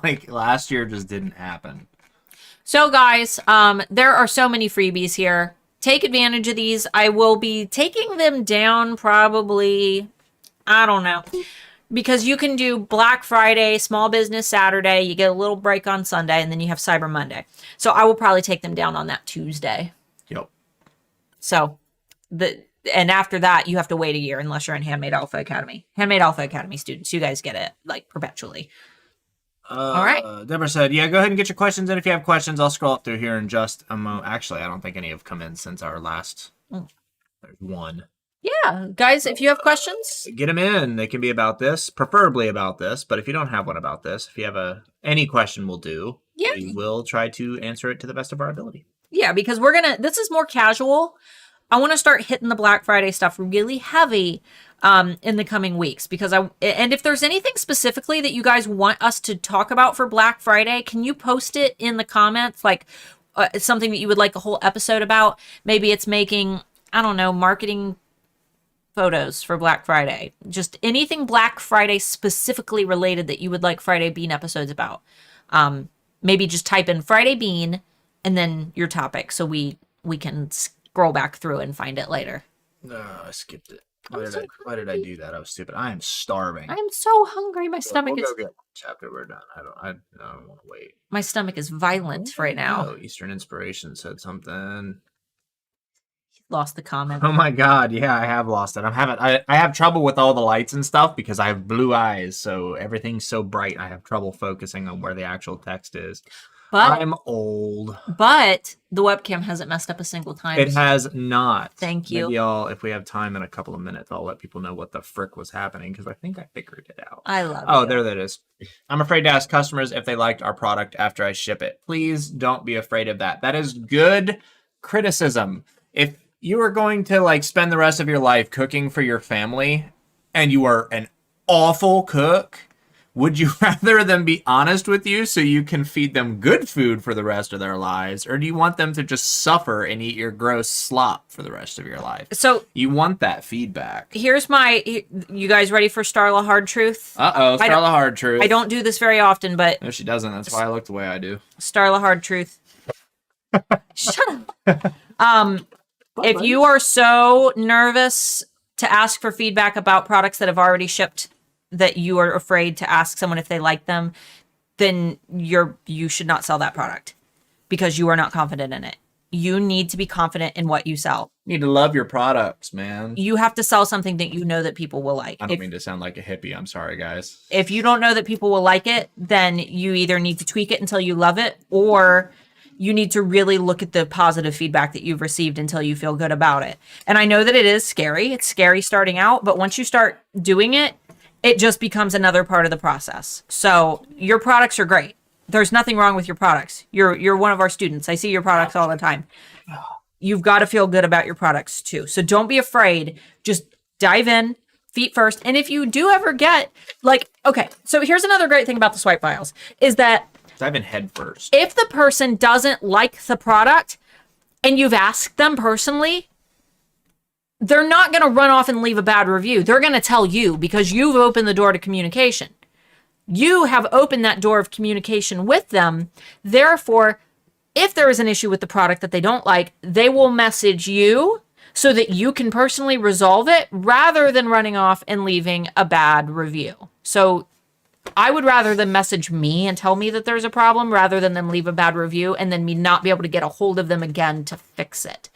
Like last year just didn't happen. So guys, there are so many freebies here. Take advantage of these. I will be taking them down probably, I don't know, because you can do Black Friday, Small Business Saturday, you get a little break on Sunday, and then you have Cyber Monday. So I will probably take them down on that Tuesday. Yep. So and after that, you have to wait a year unless you're in Handmade Alpha Academy. Handmade Alpha Academy students, you guys get it like perpetually. All right. Deborah said, yeah, go ahead and get your questions in. If you have questions, I'll scroll up through here in just a moment. Actually, I don't think any have come in since our last. There's one. Yeah, guys, if you have questions, get them in. They can be about this, preferably about this. But if you don't have one about this, if you have any question, we'll do. Yeah. We will try to answer it to the best of our ability. Yeah, because this is more casual. I want to start hitting the Black Friday stuff really heavy in the coming weeks, because and if there's anything specifically that you guys want us to talk about for Black Friday, can you post it in the comments? Like something that you would like a whole episode about? Maybe it's making, I don't know, marketing photos for Black Friday. Just anything Black Friday specifically related that you would like Friday Bean episodes about. Maybe just type in Friday Bean and then your topic so we can scroll back through and find it later. No, I skipped it. Why did I do that? I was stupid. I am starving. I am so hungry. My stomach we'll is. Go get chapter. We're done. I don't want to wait. My stomach is violent right now. Oh, Eastern Inspiration said something. Lost the comment. Oh my god, yeah, I have lost it. I have trouble with all the lights and stuff because I have blue eyes, so everything's so bright. I have trouble focusing on where the actual text is. But I'm old. But the webcam hasn't messed up a single time. It has not. Thank you. Maybe if we have time in a couple of minutes, I'll let people know what the frick was happening because I think I figured it out. I love it. Oh, there that is. I'm afraid to ask customers if they liked our product after I ship it. Please don't be afraid of that. That is good criticism. If you are going to spend the rest of your life cooking for your family and you are an awful cook, would you rather them be honest with you so you can feed them good food for the rest of their lives, or do you want them to just suffer and eat your gross slop for the rest of your life? So you want that feedback. Here's you guys ready for Starla Hard Truth? Starla Hard Truth. I don't do this very often, but no, she doesn't. That's why I look the way I do. Starla Hard Truth. Shut up. If you are so nervous to ask for feedback about products that have already shipped that you are afraid to ask someone if they like them, then you should not sell that product because you are not confident in it. You need to be confident in what you sell. You need to love your products, man. You have to sell something that you know that people will like. I don't mean to sound like a hippie. I'm sorry, guys. If you don't know that people will like it, then you either need to tweak it until you love it, or you need to really look at the positive feedback that you've received until you feel good about it. And I know that it is scary. It's scary starting out, but once you start doing it, it just becomes another part of the process. So your products are great. There's nothing wrong with your products. You're one of our students. I see your products all the time. You've got to feel good about your products too. So don't be afraid. Just dive in, feet first. And if you do ever get okay, so here's another great thing about the swipe files is that dive in head first. If the person doesn't like the product and you've asked them personally, they're not going to run off and leave a bad review. They're going to tell you because you've opened the door to communication. You have opened that door of communication with them. Therefore, if there is an issue with the product that they don't like, they will message you so that you can personally resolve it rather than running off and leaving a bad review. So I would rather them message me and tell me that there's a problem rather than them leave a bad review and then me not be able to get a hold of them again to fix it.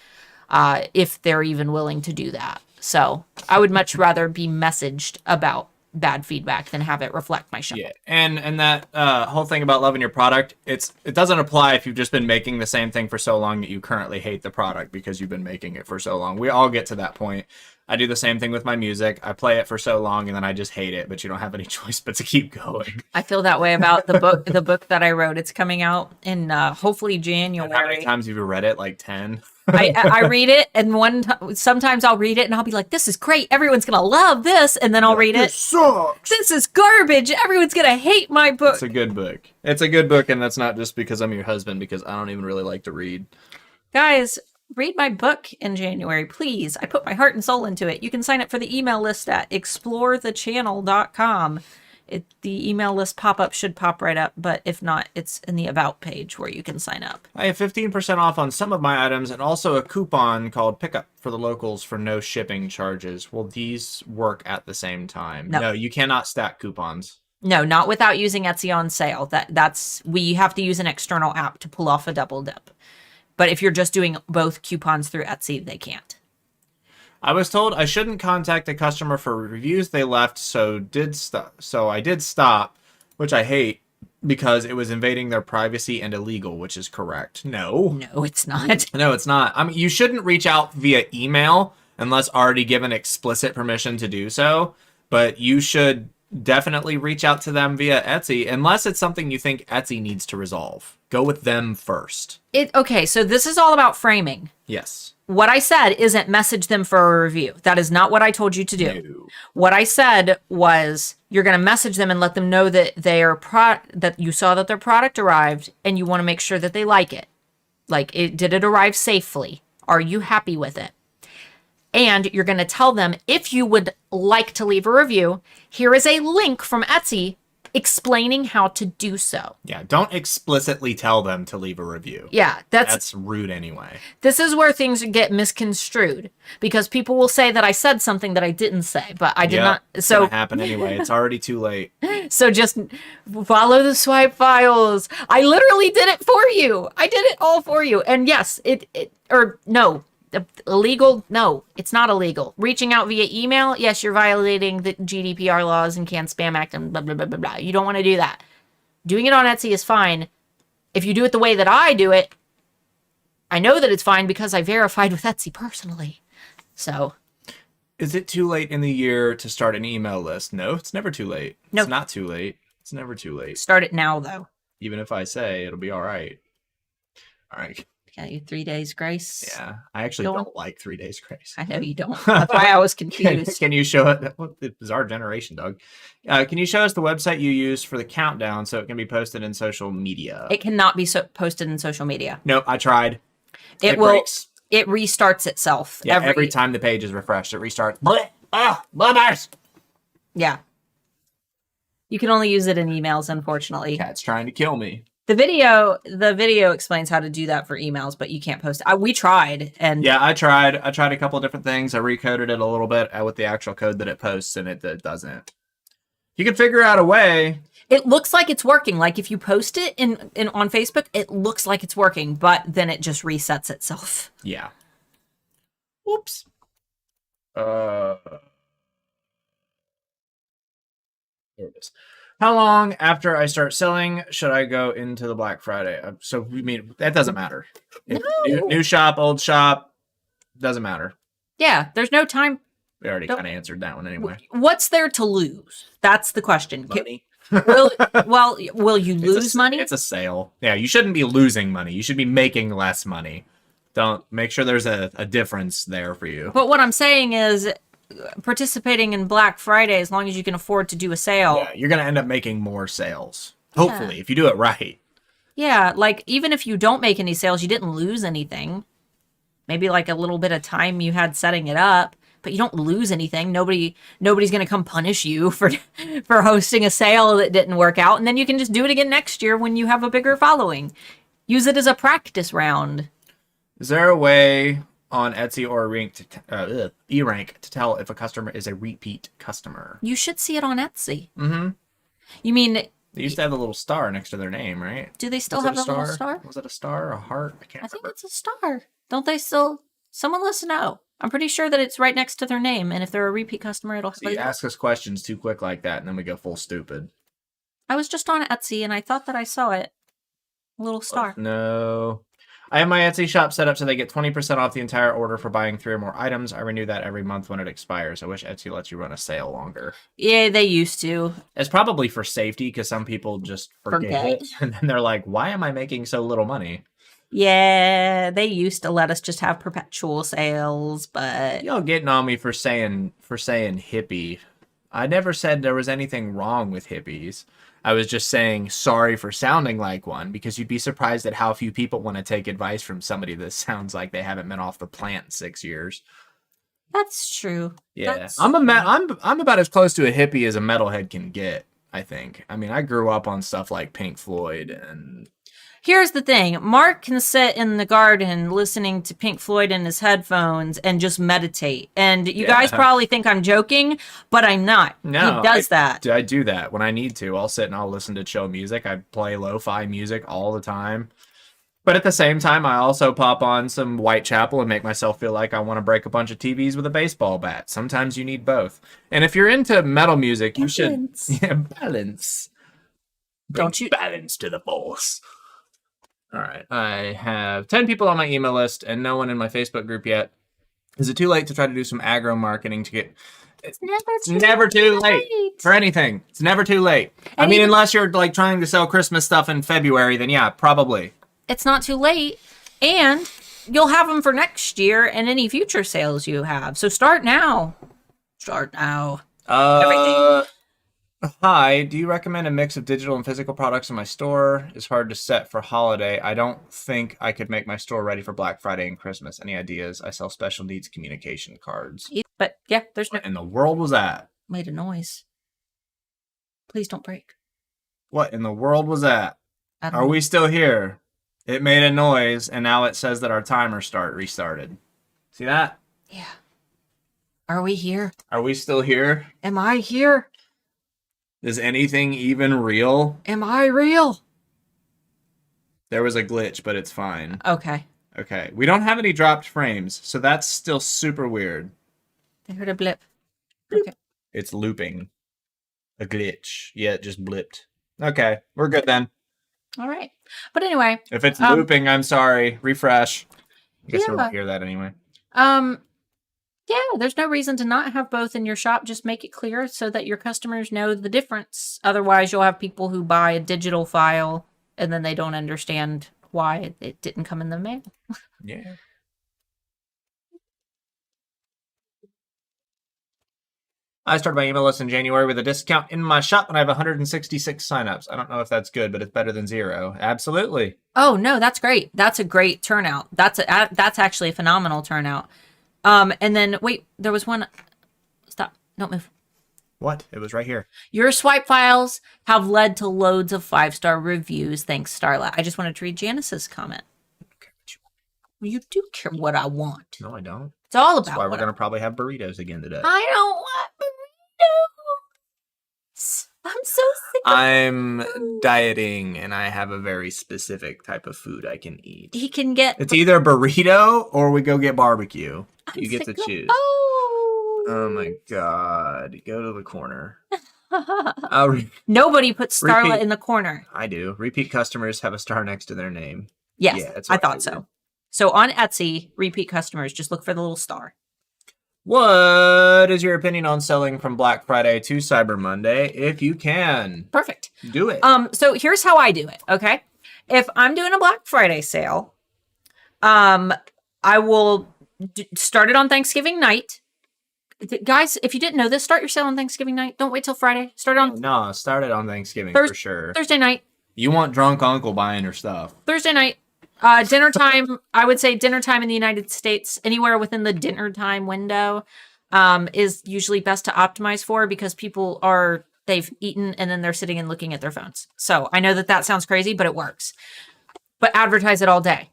If they're even willing to do that. So I would much rather be messaged about bad feedback than have it reflect my show. Yeah, and that whole thing about loving your product, it doesn't apply if you've just been making the same thing for so long that you currently hate the product because you've been making it for so long. We all get to that point. I do the same thing with my music. I play it for so long and then I just hate it, but you don't have any choice but to keep going. I feel that way about the book. The book that I wrote. It's coming out in hopefully January. And how many times have you read it? Like 10? I read it, and sometimes I'll read it and I'll be like, "This is great. Everyone's gonna love this," and then I'll read it. This sucks. This is garbage. Everyone's gonna hate my book. It's a good book. It's a good book, and that's not just because I'm your husband, because I don't even really like to read. Guys, read my book in January, please. I put my heart and soul into it. You can sign up for the email list at explorethechannel.com. The email list pop-up should pop right up, but if not, it's in the About page where you can sign up. I have 15% off on some of my items and also a coupon called Pickup for the locals for no shipping charges. Will these work at the same time? No. No, you cannot stack coupons. No, not without using Etsy on sale. We have to use an external app to pull off a double dip. But if you're just doing both coupons through Etsy, they can't. I was told I shouldn't contact a customer for reviews they left, so I did stop, which I hate because it was invading their privacy and illegal, which is correct. No, it's not. No, it's not. I mean, you shouldn't reach out via email unless already given explicit permission to do so, but you should definitely reach out to them via Etsy unless it's something you think Etsy needs to resolve. Go with them first. Okay, so this is all about framing. Yes. What I said isn't message them for a review. That is not what I told you to do. No. What I said was you're going to message them and let them know that that you saw that their product arrived and you want to make sure that they like it. Like, did it arrive safely? Are you happy with it? And you're going to tell them, if you would like to leave a review, here is a link from Etsy explaining how to do so. Yeah, don't explicitly tell them to leave a review. Yeah, that's rude anyway. This is where things get misconstrued because people will say that I said something that I didn't say, but I did not. It's So gonna happen anyway. It's already too late. So just follow the swipe files. I literally did it for you. I did it all for you. And yes, illegal? No, it's not illegal. Reaching out via email? Yes, you're violating the GDPR laws and Can Spam Act and blah, blah, blah, blah, blah. You don't want to do that. Doing it on Etsy is fine. If you do it the way that I do it, I know that it's fine because I verified with Etsy personally. So. Is it too late in the year to start an email list? No, it's never too late. No. It's not too late. It's never too late. Start it now, though. Even if I say it'll be all right. All right. Got you 3 days grace. Yeah, I actually don't like 3 days grace. I know you don't. That's why I was confused. Can you show it? It was our generation, Doug. Can you show us the website you use for the countdown so it can be posted in social media? It cannot be posted in social media. Nope, I tried. It breaks. It restarts itself. Yeah, every time the page is refreshed, it restarts. Bummers! Yeah. You can only use it in emails, unfortunately. Cat's trying to kill me. The video explains how to do that for emails, but you can't post it. We tried, and yeah, I tried a couple of different things. I recoded it a little bit with the actual code that it posts, and it doesn't. You can figure out a way. It looks like it's working. Like if you post it in on Facebook, it looks like it's working, but then it just resets itself. Yeah. Whoops. There it is. How long after I start selling should I go into the Black Friday? So we mean that doesn't matter. No. New shop, old shop, doesn't matter. Yeah, there's no time. We already kind of answered that one anyway. What's there to lose? That's the question. Money. Will you lose money? It's a sale. Yeah, you shouldn't be losing money. You should be making less money. Don't make sure there's a difference there for you. But what I'm saying is, participating in Black Friday, as long as you can afford to do a sale. Yeah, you're gonna end up making more sales. Hopefully, if you do it right. Yeah, like even if you don't make any sales, you didn't lose anything. Maybe like a little bit of time you had setting it up, but you don't lose anything. Nobody's gonna come punish you for hosting a sale that didn't work out, and then you can just do it again next year when you have a bigger following. Use it as a practice round. Is there a way on Etsy or eRank to tell if a customer is a repeat customer? You should see it on Etsy. Mm-hmm. You mean they used to have a little star next to their name, right? Do they still have a little star? Was it a star or a heart? I can't remember. Think it's a star. Don't they still? Someone let us know. I'm pretty sure that it's right next to their name, and if they're a repeat customer, it'll. So you ask us questions too quick like that, and then we go full stupid. I was just on Etsy, and I thought that I saw it. A little star. No. I have my Etsy shop set up so they get 20% off the entire order for buying 3 or more items. I renew that every month when it expires. I wish Etsy lets you run a sale longer. Yeah, they used to. It's probably for safety because some people just forget it. And then they're like, why am I making so little money? Yeah, they used to let us just have perpetual sales, but Y'all getting on me for saying hippie. I never said there was anything wrong with hippies. I was just saying sorry for sounding like one, because you'd be surprised at how few people want to take advice from somebody that sounds like they haven't been off the plant in 6 years. that's true. Yeah, I'm about as close to a hippie as a metalhead can get, I think. I mean, I grew up on stuff like Pink Floyd and... Here's the thing. Mark can sit in the garden listening to Pink Floyd in his headphones and just meditate. And you guys probably think I'm joking, but I'm not. No, he does that. I do that when I need to. I'll sit and I'll listen to chill music. I play lo-fi music all the time. But at the same time, I also pop on some Whitechapel and make myself feel like I want to break a bunch of TVs with a baseball bat. Sometimes you need both. And if you're into metal music, you should... Yeah, balance. Don't you... Balance to the force. All right, I have 10 people on my email list and no one in my Facebook group yet. Is it too late to try to do some aggro marketing to get... It's never too late for anything. It's never too late. I mean, unless you're like trying to sell Christmas stuff in February, then yeah, probably. It's not too late, and you'll have them for next year and any future sales you have. So start now. Start now. Everything. Hi, do you recommend a mix of digital and physical products in my store? It's hard to set for holiday. I don't think I could make my store ready for Black Friday and Christmas. Any ideas? I sell special needs communication cards. But yeah, there's no... What in the world was that? Made a noise. Please don't break. What in the world was that? Are we still here? It made a noise, and now it says that our timer restarted. See that? Yeah. Are we here? Are we still here? Am I here? Is anything even real? Am I real? There was a glitch, but it's fine. Okay. Okay. We don't have any dropped frames, so that's still super weird. I heard a blip. Okay. It's looping. A glitch. Yeah, it just blipped. Okay. We're good then. All right. But anyway. If it's looping, I'm sorry. Refresh. I guess Yeah. we'll hear that anyway. Yeah, there's no reason to not have both in your shop. Just make it clear so that your customers know the difference. Otherwise, you'll have people who buy a digital file and then they don't understand why it didn't come in the mail. Yeah. I started my email list in January with a discount in my shop, and I have 166 signups. I don't know if that's good, but it's better than 0. Absolutely. Oh, no, that's great. That's a great turnout. That's actually a phenomenal turnout. And then, wait, there was one. Stop. Don't move. What? It was right here. Your swipe files have led to loads of 5-star reviews. Thanks, Starla. I just wanted to read Janice's comment. I don't care what you want. Well, you do care what I want. No, I don't. It's all about That's why we're going to probably have burritos again today. I don't want burritos. I'm so sick of I'm dieting, and I have a very specific type of food I can eat. He can get... It's either burrito or we go get barbecue. You get to sick of- choose. Oh. Oh my god. Go to the corner. Nobody puts Starla Repeat. in the corner. I do. Repeat customers have a star next to their name. Yes, Yeah, that's I what thought so. figured. So on Etsy, repeat customers, just look for the little star. What is your opinion on selling from Black Friday to Cyber Monday? If you can, Perfect. do it. So here's how I do it, okay? If I'm doing a Black Friday sale, I will start it on Thanksgiving night. Guys, if you didn't know this, start your sale on Thanksgiving night. Don't wait till Friday. Start it on No, start it on Thanksgiving for sure. Thursday night. You want drunk uncle buying your stuff. Thursday night. Dinner time, I would say dinner time in the United States, anywhere within the dinner time window, is usually best to optimize for, because people they've eaten and then they're sitting and looking at their phones. So I know that sounds crazy, but it works. But advertise it all day.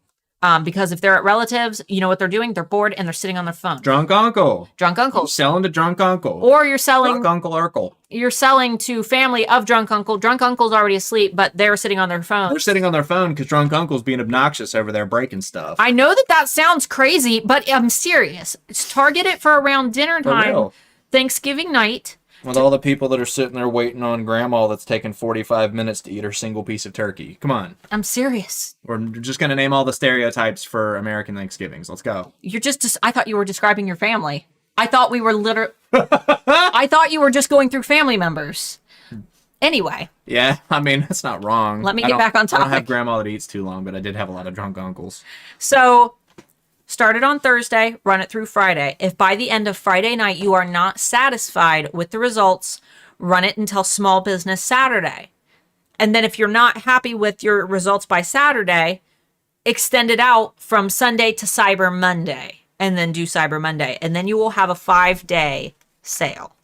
Because if they're at relatives, you know what they're doing? They're bored and they're sitting on their phone. Drunk uncle. Drunk I'm uncles. selling to drunk uncle. Or you're selling drunk uncle Urkel. You're selling to family of drunk uncle. Drunk uncle's already asleep, but they're sitting on their phone. They're sitting on their phone because drunk uncle's being obnoxious over there breaking stuff. I know that sounds crazy, but I'm serious. It's target it for around dinner For time, real. Thanksgiving night. With all the people that are sitting there waiting on grandma that's taking 45 minutes to eat her single piece of turkey. Come on. I'm serious. We're just going to name all the stereotypes for American Thanksgivings. Let's go. You're I thought you were describing your family. I thought we were I thought you were just going through family members. Anyway. Yeah, I mean, that's not wrong. Let me get back on topic. I don't have grandma that eats too long, but I did have a lot of drunk uncles. So, start it on Thursday, run it through Friday. If by the end of Friday night you are not satisfied with the results, run it until Small Business Saturday. And then if you're not happy with your results by Saturday, extend it out from Sunday to Cyber Monday, and then do Cyber Monday. And then you will have a 5-day sale.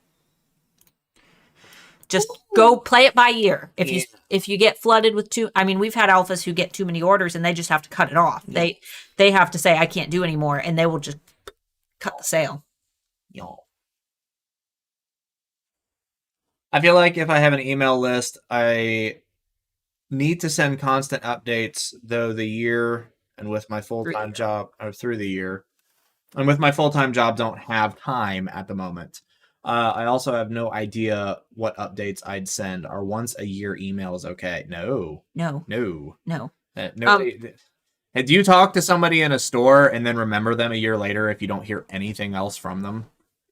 Just go play it by ear. If you get flooded with we've had alphas who get too many orders and they just have to cut it off. Yeah. They have to say, I can't do anymore, and they will just cut the sale. Y'all. I feel like if I have an email list, I need to send constant updates, though the year and with my full-time job, or through the year, and with my full-time job, don't have time at the moment. I also have no idea what updates I'd send. Are once a year emails okay? No. Nobody. Do you talk to somebody in a store and then remember them a year later if you don't hear anything else from them?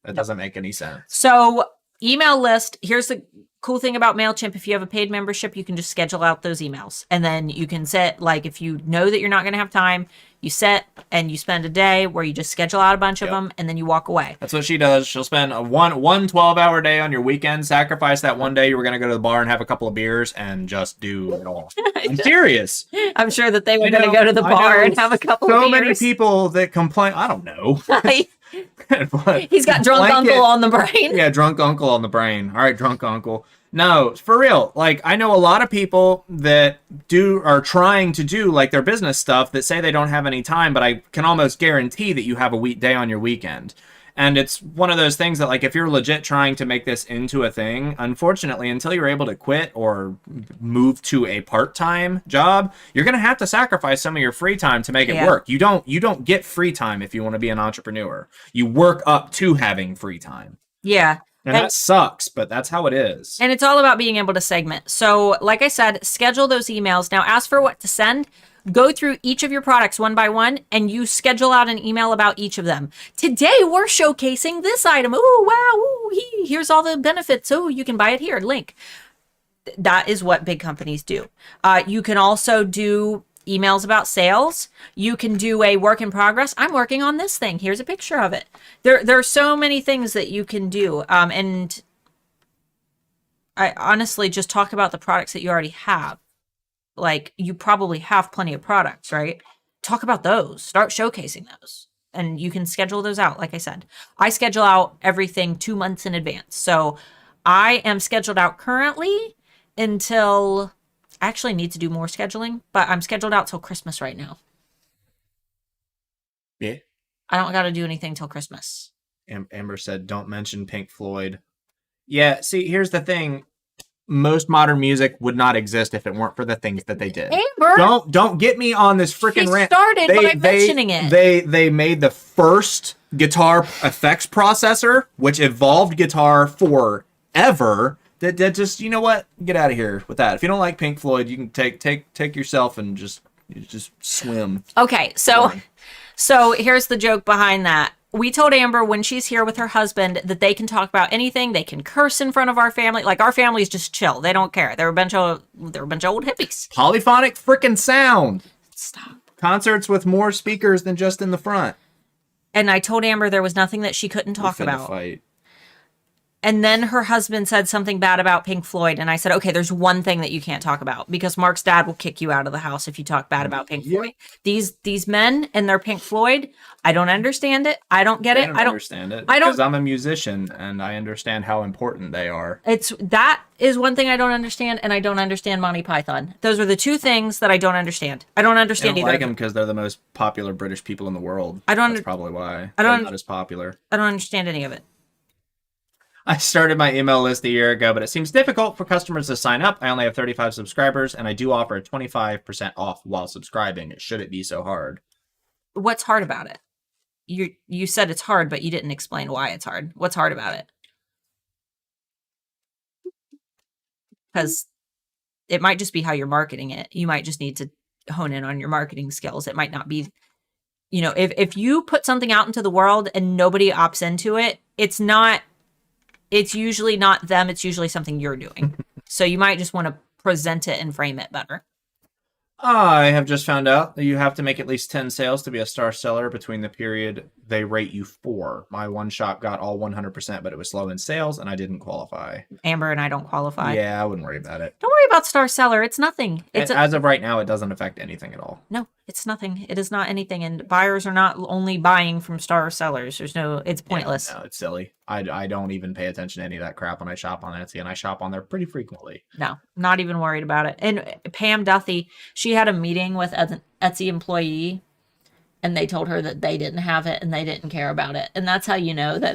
That doesn't make any sense. So, email list. Here's the cool thing about MailChimp. If you have a paid membership, you can just schedule out those emails. And then you can set, like, if you know that you're not going to have time, you set and you spend a day where you just schedule out a bunch of them and then you walk away. That's what she does. She'll spend one 12-hour day on your weekend, sacrifice that one day you were going to go to the bar and have a couple of beers and just do it all. I'm serious. I'm sure that they were going to go to the bar and have a couple of beers. So many people that complain. I don't know. He's got drunk uncle on the brain. Yeah, drunk uncle on the brain. All right, drunk uncle. No, for real. Like, I know a lot of people that are trying to do like their business stuff that say they don't have any time, but I can almost guarantee that you have a weekday on your weekend. And it's one of those things that, like, if you're legit trying to make this into a thing, unfortunately, until you're able to quit or move to a part-time job, you're going to have to sacrifice some of your free time to make it work. You don't get free time if you want to be an entrepreneur. You work up to having free time. Yeah. And that sucks, but that's how it is. And it's all about being able to segment. So, like I said, schedule those emails. Now, ask for what to send. Go through each of your products one by one, and you schedule out an email about each of them. Today, we're showcasing this item. Ooh, wow. Ooh, here's all the benefits. Oh, you can buy it here. Link. That is what big companies do. You can also do emails about sales. You can do a work in progress. I'm working on this thing. Here's a picture of it. There are so many things that you can do. And I honestly just talk about the products that you already have. Like, you probably have plenty of products, right? Talk about those. Start showcasing those. And you can schedule those out. Like I said, I schedule out everything 2 months in advance. So I am scheduled out currently until... I actually need to do more scheduling, but I'm scheduled out till Christmas right now. Yeah. I don't got to do anything till Christmas. Amber said, don't mention Pink Floyd. Yeah, see, here's the thing. Most modern music would not exist if it weren't for the things that they did. Amber! Don't get me on this freaking rant. Started by mentioning it. They made the first guitar effects processor, which evolved guitar forever. That just, you know what? Get out of here with that. If you don't like Pink Floyd, you can take yourself and just swim. Okay, so here's the joke behind that. We told Amber when she's here with her husband that they can talk about anything. They can curse in front of our family. Like, our family's just chill. They don't care. They're a bunch of old hippies. Polyphonic freaking sound. Stop. Concerts with more speakers than just in the front. And I told Amber there was nothing that she couldn't talk about. Fight. And then her husband said something bad about Pink Floyd. And I said, okay, there's one thing that you can't talk about because Mark's dad will kick you out of the house if you talk bad about Pink Floyd. These men and their Pink Floyd, I don't understand it. I don't get it. I don't understand it because I'm a musician and I understand how important they are. That is one thing I don't understand, and I don't understand Monty Python. Those are the two things that I don't understand. I don't understand either. I don't like them because they're the most popular British people in the world. That's probably why they're not as popular. I don't understand any of it. I started my email list a year ago, but it seems difficult for customers to sign up. I only have 35 subscribers, and I do offer a 25% off while subscribing. Should it be so hard? What's hard about it? You said it's hard, but you didn't explain why it's hard. What's hard about it? Because it might just be how you're marketing it. You might just need to hone in on your marketing skills. It might not be, if you put something out into the world and nobody opts into it, it's usually not them. It's usually something you're doing. So you might just want to present it and frame it better. I have just found out that you have to make at least 10 sales to be a star seller between the period they rate you for. My one shop got all 100%, but it was slow in sales, and I didn't qualify. Amber and I don't qualify. Yeah, I wouldn't worry about it. Don't worry about star seller. It's nothing. As of right now, it doesn't affect anything at all. No, it's nothing. It is not anything. And buyers are not only buying from star sellers. It's pointless. Yeah, no, it's silly. I don't even pay attention to any of that crap when I shop on Etsy, and I shop on there pretty frequently. No, not even worried about it. And Pam Duthie, she had a meeting with an Etsy employee, and they told her that they didn't have it and they didn't care about it. And that's how you know that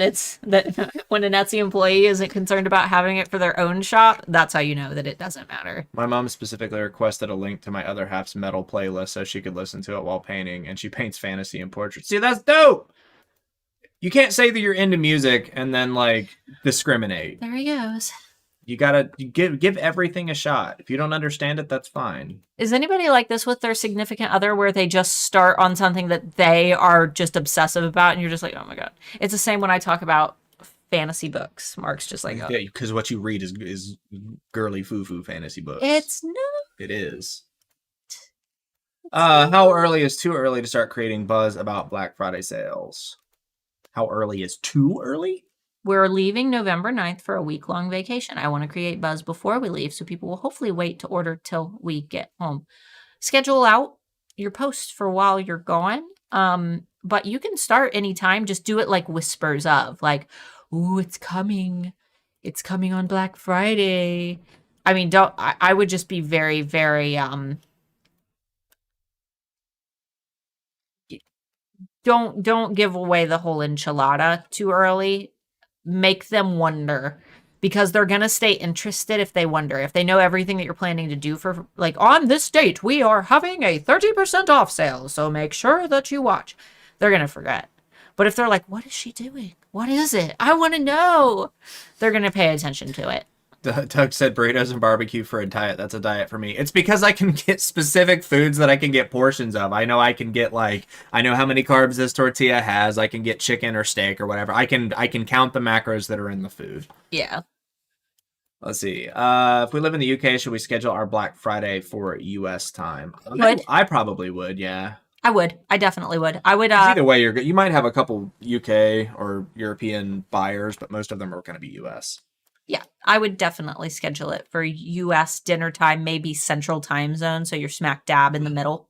when an Etsy employee isn't concerned about having it for their own shop, that's how you know that it doesn't matter. My mom specifically requested a link to my other half's metal playlist so she could listen to it while painting, and she paints fantasy and portraits. See, that's dope! You can't say that you're into music and then, discriminate. There he goes. You gotta give everything a shot. If you don't understand it, that's fine. Is anybody like this with their significant other where they just start on something that they are just obsessive about and you're just like, oh my God. It's the same when I talk about fantasy books. Mark's just like, oh. Yeah, because what you read is girly foo-foo fantasy books. It's not. It is. How early is too early to start creating buzz about Black Friday sales? How early is too early? We're leaving November 9th for a week-long vacation. I want to create buzz before we leave, so people will hopefully wait to order till we get home. Schedule out your posts for while you're gone, but you can start anytime. Just do it like whispers of, ooh, it's coming. It's coming on Black Friday. I mean, I would just be very, very, don't give away the whole enchilada too early. Make them wonder, because they're going to stay interested if they wonder. If they know everything that you're planning to do for, on this date, we are having a 30% off sale, so make sure that you watch. They're going to forget. But if they're like, what is she doing? What is it? I want to know. They're going to pay attention to it. Doug said burritos and barbecue for a diet. That's a diet for me. It's because I can get specific foods that I can get portions of. I know I can get I know how many carbs this tortilla has. I can get chicken or steak or whatever. I can count the macros that are in the food. Yeah. Let's see. If we live in the UK, should we schedule our Black Friday for US time? I probably would. Yeah. I would. I definitely would. I would. Either way, you might have a couple UK or European buyers, but most of them are going to be US. Yeah, I would definitely schedule it for U.S. dinner time, maybe Central Time Zone, so you're smack dab in the middle.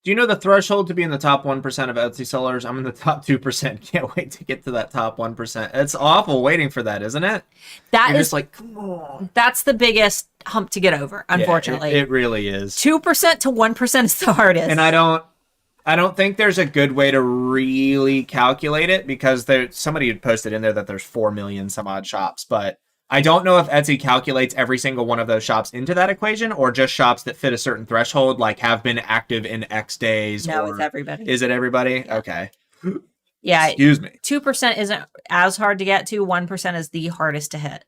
Do you know the threshold to be in the top 1% of Etsy sellers? I'm in the top 2%. Can't wait to get to that top 1%. It's awful waiting for that, isn't it? That you're is just come on. That's the biggest hump to get over, unfortunately. Yeah, it really is. 2% to 1% is the hardest. And I don't think there's a good way to really calculate it, because somebody had posted in there that there's 4 million some odd shops, but I don't know if Etsy calculates every single one of those shops into that equation, or just shops that fit a certain threshold, have been active in X days. No, it's everybody. Is it everybody? Yeah. Okay. Yeah. Excuse me. 2% isn't as hard to get to. 1% is the hardest to hit.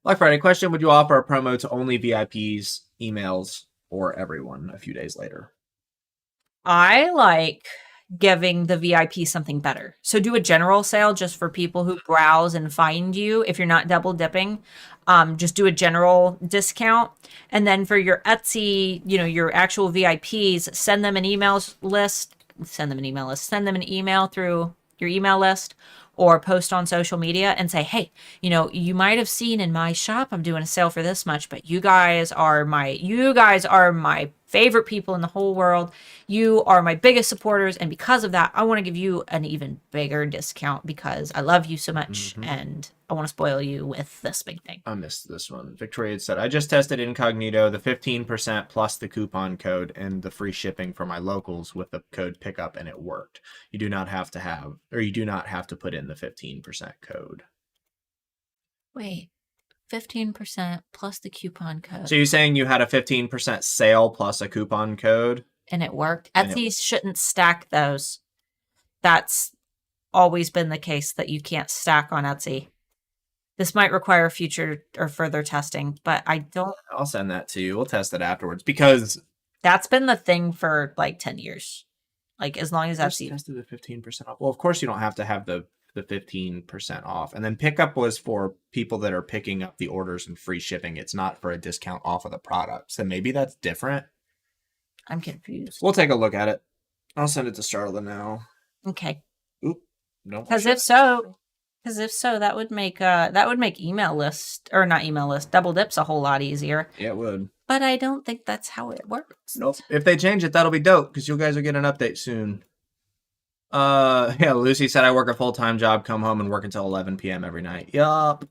Black Friday question: would you offer a promo to only VIPs, emails, or everyone a few days later? I like giving the VIP something better. So do a general sale just for people who browse and find you. If you're not double dipping, just do a general discount. And then for your Etsy, your actual VIPs, send them an email through your email list, or post on social media and say, hey, you know, you might have seen in my shop, I'm doing a sale for this much, but you guys are my favorite people in the whole world. You are my biggest supporters. And because of that, I want to give you an even bigger discount because I love you so much and I want to spoil you with this big thing. I missed this one. Victoria said, I just tested 𝐁𝐥𝐞𝐞, the 15% plus the coupon code and the free shipping for my locals with the code pickup, and it worked. You do not have to put in the 15% code. Wait, 15% plus the coupon code. So you're saying you had a 15% sale plus a coupon code? And it worked? Etsy shouldn't stack those. That's always been the case, that you can't stack on Etsy. This might require future or further testing, but I don't... I'll send that to you. We'll test it afterwards because... That's been the thing for like 10 years. Like as long as Etsy... tested the 15% off. Well, of course you don't have to have the 15% off. And then pickup was for people that are picking up the orders and free shipping. It's not for a discount off of the product. So maybe that's different. I'm confused. We'll take a look at it. I'll send it to Starla now. Okay. Oop. No. Because if so, that would make email list, or not email list, double dips a whole lot easier. Yeah, it would. But I don't think that's how it works. Nope. If they change it, that'll be dope because you guys will get an update soon. Yeah, Lucy said I work a full-time job, come home and work until 11 p.m. every night. Yup.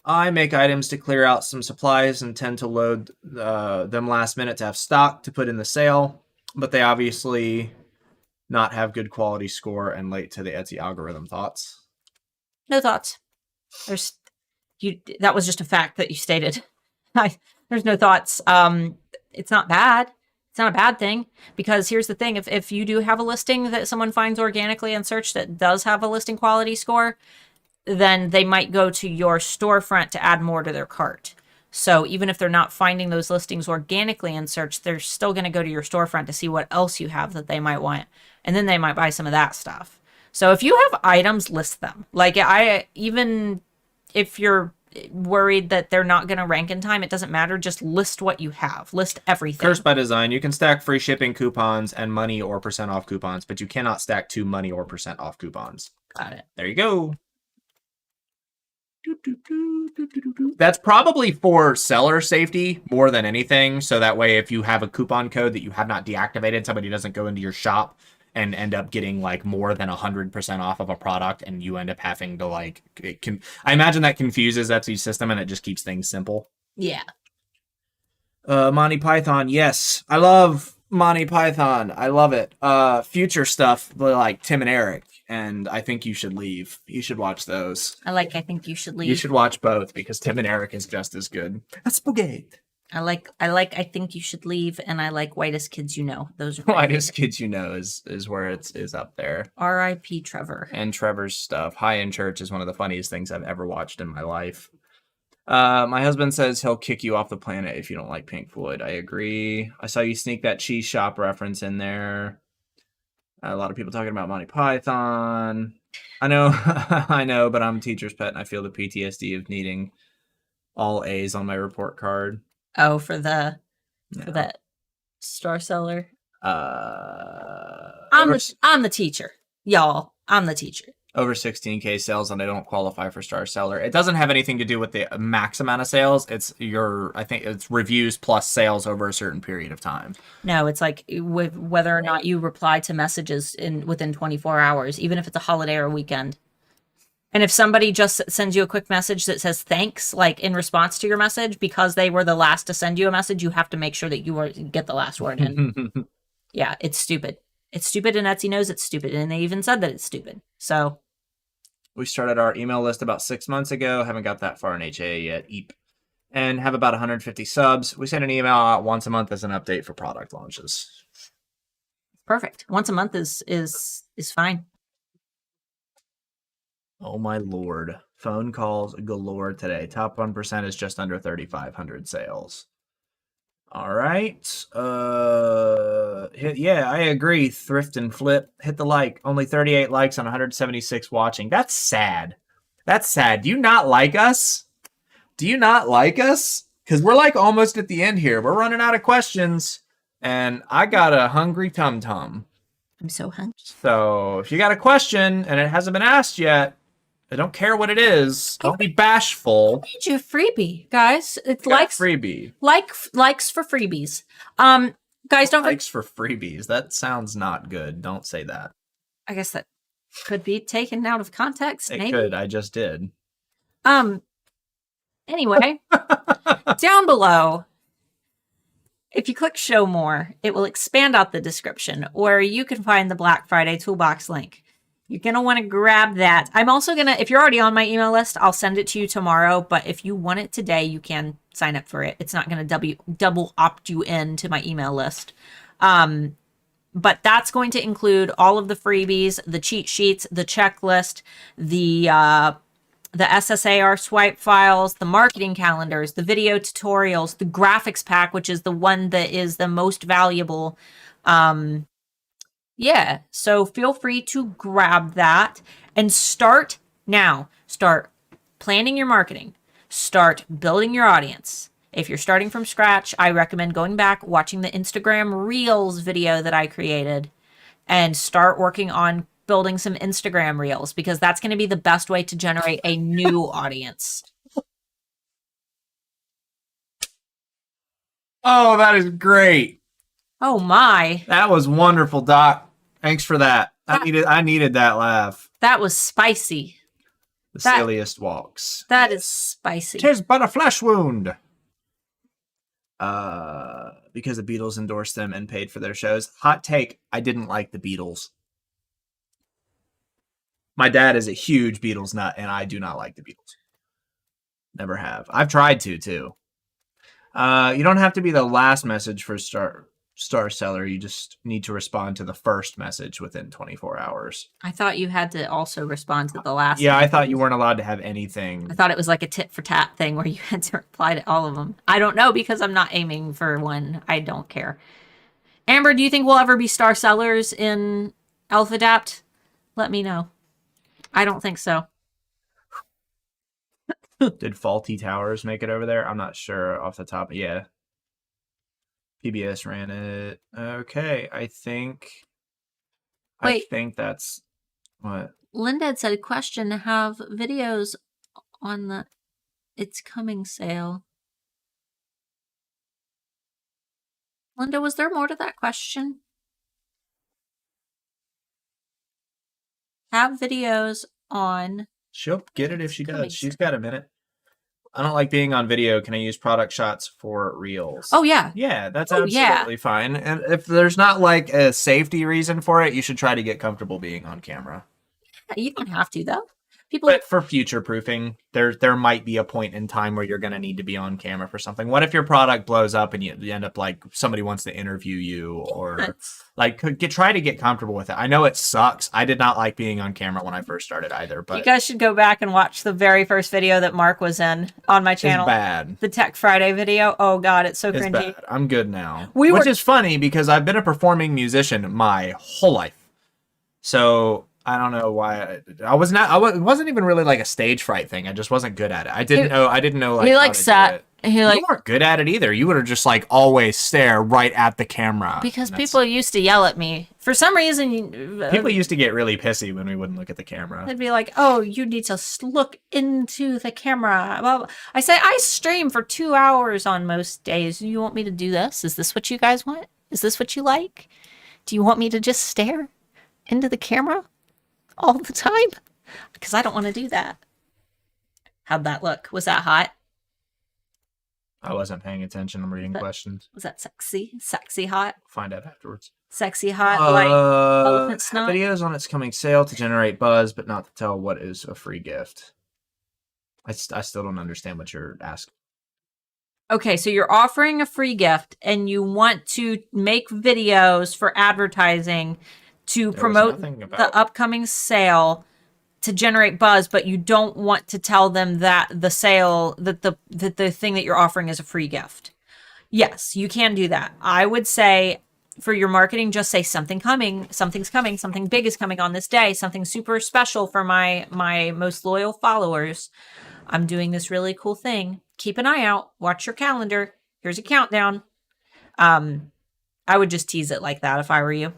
I make items to clear out some supplies and tend to load them last minute to have stock to put in the sale, but they obviously not have good quality score and late to the Etsy algorithm. Thoughts? No thoughts. That was just a fact that you stated. There's no thoughts. It's not bad. It's not a bad thing, because here's the thing. If you do have a listing that someone finds organically in search that does have a listing quality score, then they might go to your storefront to add more to their cart. So even if they're not finding those listings organically in search, they're still going to go to your storefront to see what else you have that they might want. And then they might buy some of that stuff. So if you have items, list them. Like even if you're worried that they're not going to rank in time, it doesn't matter. Just list what you have. List everything. Cursed by Design. You can stack free shipping coupons and money or % off coupons, but you cannot stack 2 money or % off coupons. Got it. There you go. That's probably for seller safety more than anything. So that way, if you have a coupon code that you have not deactivated, somebody doesn't go into your shop and end up getting like more than 100% off of a product, and you end up having to like, I imagine that confuses Etsy's system and it just keeps things simple. Yeah. Monty Python. Yes. I love Monty Python. I love it. Future stuff like Tim and Eric. And I Think You Should Leave. You should watch those. I Think You Should Leave. You should watch both because Tim and Eric is just as good. A spaghetti. I I Think You Should Leave, and I like Whitest Kids You Know. Those are Whitest Kids You Know is where it is up there. R.I.P. Trevor. And Trevor's stuff. High in Church is one of the funniest things I've ever watched in my life. My husband says he'll kick you off the planet if you don't like Pink Floyd. I agree. I saw you sneak that cheese shop reference in there. A lot of people talking about Monty Python. I know, I know, but I'm a teacher's pet and I feel the PTSD of needing all A's on my report card. Oh, for that star seller. I'm the teacher, y'all. I'm the teacher. Over 16K sales and I don't qualify for star seller. It doesn't have anything to do with the max amount of sales. I think it's reviews plus sales over a certain period of time. No, it's like with whether or not you reply to messages within 24 hours, even if it's a holiday or a weekend. And if somebody just sends you a quick message that says thanks, like in response to your message, because they were the last to send you a message, you have to make sure that you get the last word in. Yeah, it's stupid. It's stupid, and Etsy knows it's stupid, and they even said that it's stupid. So we started our email list about 6 months ago. Haven't got that far in HA yet. Eep. And have about 150 subs. We send an email out once a month as an update for product launches. Perfect. Once a month is fine. Oh my lord. Phone calls galore today. Top 1% is just under 3,500 sales. All right. Yeah, I agree. Thrift and flip. Hit the like. Only 38 likes on 176 watching. That's sad. That's sad. Do you not like us? Do you not like us? Because we're like almost at the end here. We're running out of questions. And I got a hungry tum-tum. I'm so hungry. So if you got a question and it hasn't been asked yet, I don't care what it is. Don't be bashful. I made you a freebie, guys. It's Freebie. likes for freebies. Guys, don't Likes for freebies. That sounds not good. Don't say that. I guess that could be taken out of context. It maybe. could. I just did. Anyway, down below, if you click show more, it will expand out the description where you can find the Black Friday toolbox link. You're going to want to grab that. I'm also going to, if you're already on my email list, I'll send it to you tomorrow. But if you want it today, you can sign up for it. It's not going to double opt you in to my email list. But that's going to include all of the freebies, the cheat sheets, the checklist, the SSAR swipe files, the marketing calendars, the video tutorials, the graphics pack, which is the one that is the most valuable. Yeah, so feel free to grab that and start now. Start planning your marketing. Start building your audience. If you're starting from scratch, I recommend going back, watching the Instagram Reels video that I created, and start working on building some Instagram Reels, because that's going to be the best way to generate a new audience. Oh, that is great. Oh my. That was wonderful, Doc. Thanks for that. I needed that laugh. That was spicy. The silliest walks. That is spicy. 'Tis but a flesh wound. Because the Beatles endorsed them and paid for their shows. Hot take, I didn't like the Beatles. My dad is a huge Beatles nut, and I do not like the Beatles. Never have. I've tried to, too. You don't have to be the last message for Star Seller. You just need to respond to the first message within 24 hours. I thought you had to also respond to the last. Yeah, I thought you weren't allowed to have anything. I thought it was like a tit for tat thing where you had to reply to all of them. I don't know, because I'm not aiming for one. I don't care. Amber, do you think we'll ever be star sellers in Elf-Adapt? Let me know. I don't think so. Did Faulty Towers make it over there? I'm not sure off the top. Yeah. PBS ran it. Okay, I think that's what. Linda had said, question, have videos on the It's Coming sale. Linda, was there more to that question? Have videos on. She'll get it if she does. She's got a minute. I don't like being on video. Can I use product shots for Reels? Oh, yeah. Yeah, that's absolutely fine. And if there's not like a safety reason for it, you should try to get comfortable being on camera. You don't have to, though. People, but for future proofing, there might be a point in time where you're going to need to be on camera for something. What if your product blows up and you end up like somebody wants to interview you, or like try to get comfortable with it. I know it sucks. I did not like being on camera when I first started either. But you guys should go back and watch the very first video that Mark was in on my channel. It's bad. The Tech Friday video. Oh God, it's so cringy. Bad. I'm good now. Which is funny because I've been a performing musician my whole life. So I don't know why I wasn't even really like a stage fright thing. I just wasn't good at it. I didn't know like, he like sat. He like, you weren't good at it either. You would have just like always stare right at the camera. Because people used to yell at me for some reason. People used to get really pissy when we wouldn't look at the camera. They'd be like, "Oh, you need to look into the camera." Well, I say I stream for 2 hours on most days. You want me to do this? Is this what you guys want? Is this what you like? Do you want me to just stare into the camera all the time? Because I don't want to do that. How'd that look? Was that hot? I wasn't paying attention. I'm reading questions. Was that sexy? Sexy hot? Find out afterwards. Sexy hot, like elephant snot? Videos on its coming sale to generate buzz, but not to tell what is a free gift. I still don't understand what you're asking. Okay, so you're offering a free gift, and you want to make videos for advertising to promote the upcoming sale to generate buzz, but you don't want to tell them that the sale, that the thing that you're offering is a free gift. Yes, you can do that. I would say for your marketing, just say something's coming, something big is coming on this day, something super special for my most loyal followers. I'm doing this really cool thing. Keep an eye out. Watch your calendar. Here's a countdown. I would just tease it like that if I were you.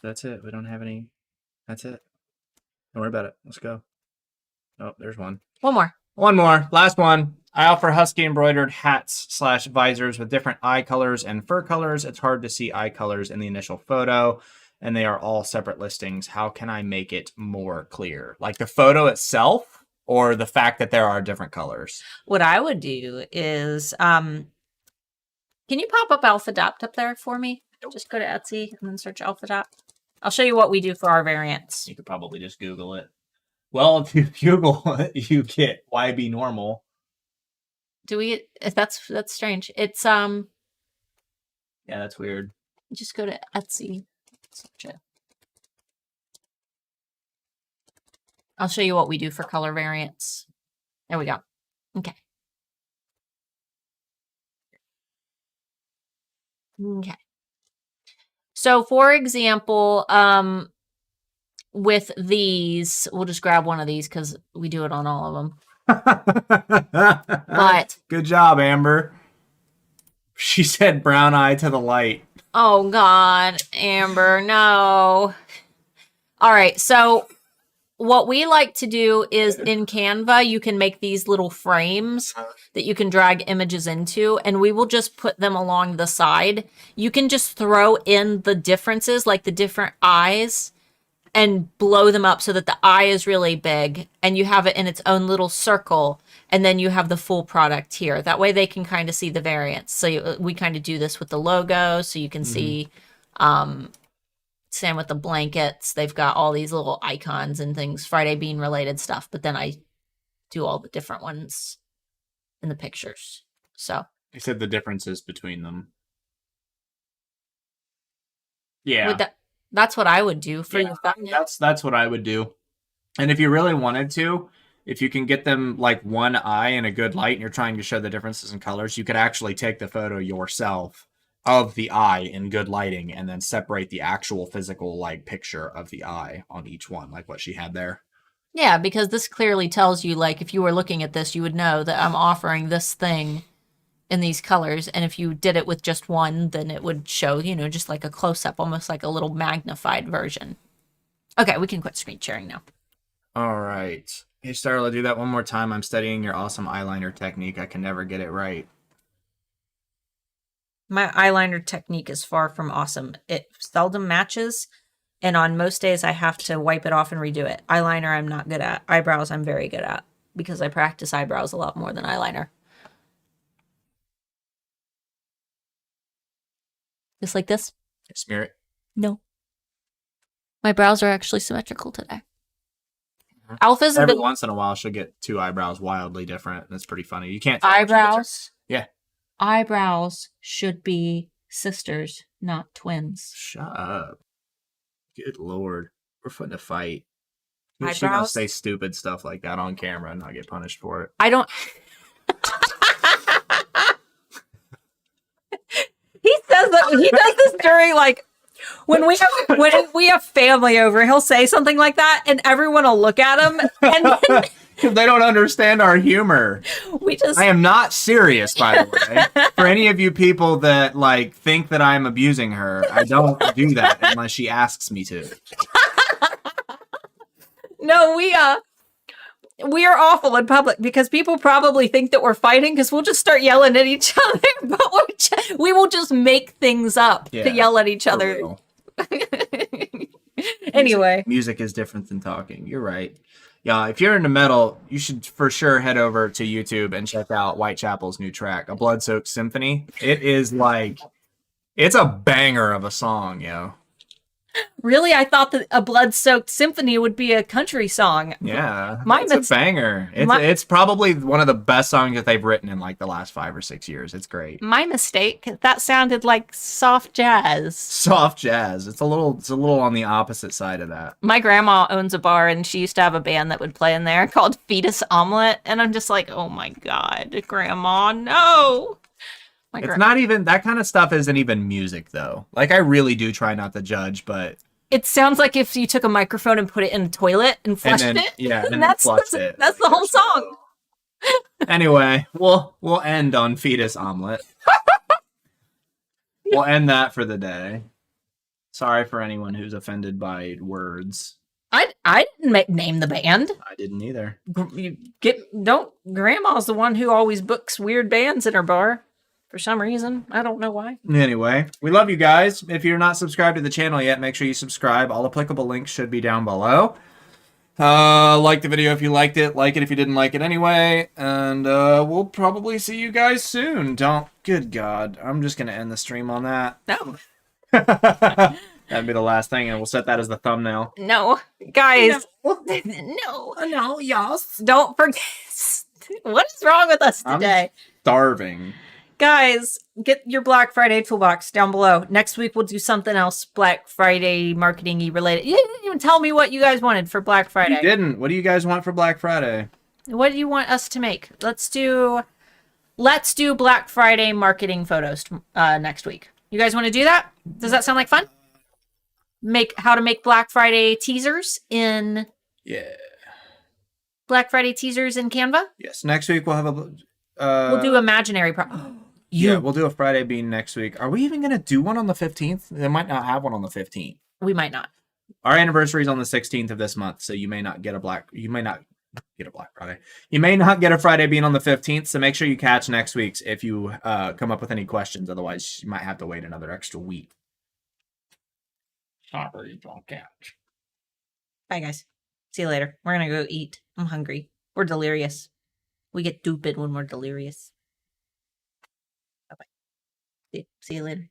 That's it. We don't have any. That's it. Don't worry about it. Let's go. Oh, there's one. One more. One more. Last one. I offer husky embroidered hats / visors with different eye colors and fur colors. It's hard to see eye colors in the initial photo, and they are all separate listings. How can I make it more clear? Like the photo itself or the fact that there are different colors? What I would do is, can you pop up 𝐓𝐸𝐷𝕉𝕉 up there for me? Just go to Etsy and then search 𝐓𝐸𝐷𝕉𝕉. I'll show you what we do for our variants. You could probably just Google it. Well, if you Google it, you get YB normal. Do we? That's strange. It's Yeah, that's weird. just go to Etsy. Search it. I'll show you what we do for color variants. There we go. Okay. Okay. So for example, with these, we'll just grab one of these because we do it on all of them. But good job, Amber. She said brown eye to the light. oh God, Amber, no. All right, so what we like to do is in Canva, you can make these little frames that you can drag images into, and we will just put them along the side. You can just throw in the differences, like the different eyes, and blow them up so that the eye is really big and you have it in its own little circle, and then you have the full product here. That way they can kind of see the variants. So we kind of do this with the logo, so you can see, same with the blankets. They've got all these little icons and things, Friday Bean related stuff, but then I do all the different ones in the pictures. So You said the differences between them. Yeah. with that, that's what I would do for Yeah, your thumbnail. That's what I would do. And if you really wanted to, if you can get them like one eye in a good light and you're trying to show the differences in colors, you could actually take the photo yourself of the eye in good lighting and then separate the actual physical like picture of the eye on each one, like what she had there. Yeah, because this clearly tells you, like, if you were looking at this, you would know that I'm offering this thing in these colors. And if you did it with just one, then it would show, you know, just like a close-up, almost like a little magnified version. Okay, we can quit screen sharing now. All right. Hey, Starla, do that one more time. I'm studying your awesome eyeliner technique. I can never get it right. My eyeliner technique is far from awesome. It seldom matches, and on most days I have to wipe it off and redo it. Eyeliner I'm not good at. Eyebrows I'm very good at because I practice eyebrows a lot more than eyeliner. Just like this? Smear it. No. My brows are actually symmetrical today. Alpha's a Every bit once in a while, she'll get two eyebrows wildly different. That's pretty funny. You can't tell eyebrows. Yeah. Eyebrows should be sisters, not twins. Shut up. Good Lord. We're footing a fight. She gonna Eyebrows? say stupid stuff like that on camera and not get punished for it. I don't. He says that he does this during like when we have family over. He'll say something like that, and everyone will look at him, and then They don't understand our humor. we just. I am not serious, by the way. For any of you people that like think that I'm abusing her, I don't do that unless she asks me to. No, we are awful in public because people probably think that we're fighting because we'll just start yelling at each other, but we will just make things up to yell at each For other. real. Anyway, Music is different than talking. You're right. Yeah, if you're into metal, you should for sure head over to YouTube and check out Whitechapel's new track, A Blood-Soaked Symphony. It is like, it's a banger of a song, yo. really, I thought that A Blood-Soaked Symphony would be a country song. Yeah, My it's a banger. It's probably one of the best songs that they've written in like the last 5 or 6 years. It's great. My mistake. That sounded like soft jazz. Soft jazz. It's a little on the opposite side of that. My grandma owns a bar, and she used to have a band that would play in there called Fetus Omelet, and I'm just like, oh my God, Grandma, no! It's not even, that kind of stuff isn't even music though. Like I really do try not to judge, but It sounds like if you took a microphone and put it in a toilet and flushed then, it. yeah, and and then that's flush it. that's the whole song. Anyway, we'll end on Fetus Omelet. We'll end that for the day. Sorry for anyone who's offended by words. I didn't name the band. I didn't either. Grandma's the one who always books weird bands in her bar. For some reason. I don't know why. Anyway, we love you guys. If you're not subscribed to the channel yet, make sure you subscribe. All applicable links should be down below. Like the video if you liked it. Like it if you didn't like it anyway. And we'll probably see you guys soon. Good God. I'm just going to end the stream on that. No. That'd be the last thing, and we'll set that as the thumbnail. No. Guys. No, yes. Don't forget. What is wrong with us today? I'm starving. Guys, get your Black Friday toolbox down below. Next week, we'll do something else Black Friday marketing-y related. You didn't even tell me what you guys wanted for Black Friday. You didn't. What do you guys want for Black Friday? What do you want us to make? Let's do Black Friday marketing photos next week. You guys want to do that? Does that sound like fun? How to make Black Friday teasers in... Yeah. Black Friday teasers in Canva? Yes. Next week, we'll have a... we'll do imaginary... Yeah, we'll do a Friday bean next week. Are we even going to do one on the 15th? They might not have one on the 15th. We might not. Our anniversary is on the 16th of this month, so you may not get a Black Friday. You may not get a Friday bean on the 15th, so make sure you catch next week's if you come up with any questions. Otherwise, you might have to wait another extra week. Sorry, don't catch. Bye, guys. See you later. We're going to go eat. I'm hungry. We're delirious. We get stupid when we're delirious. Bye-bye. See you later.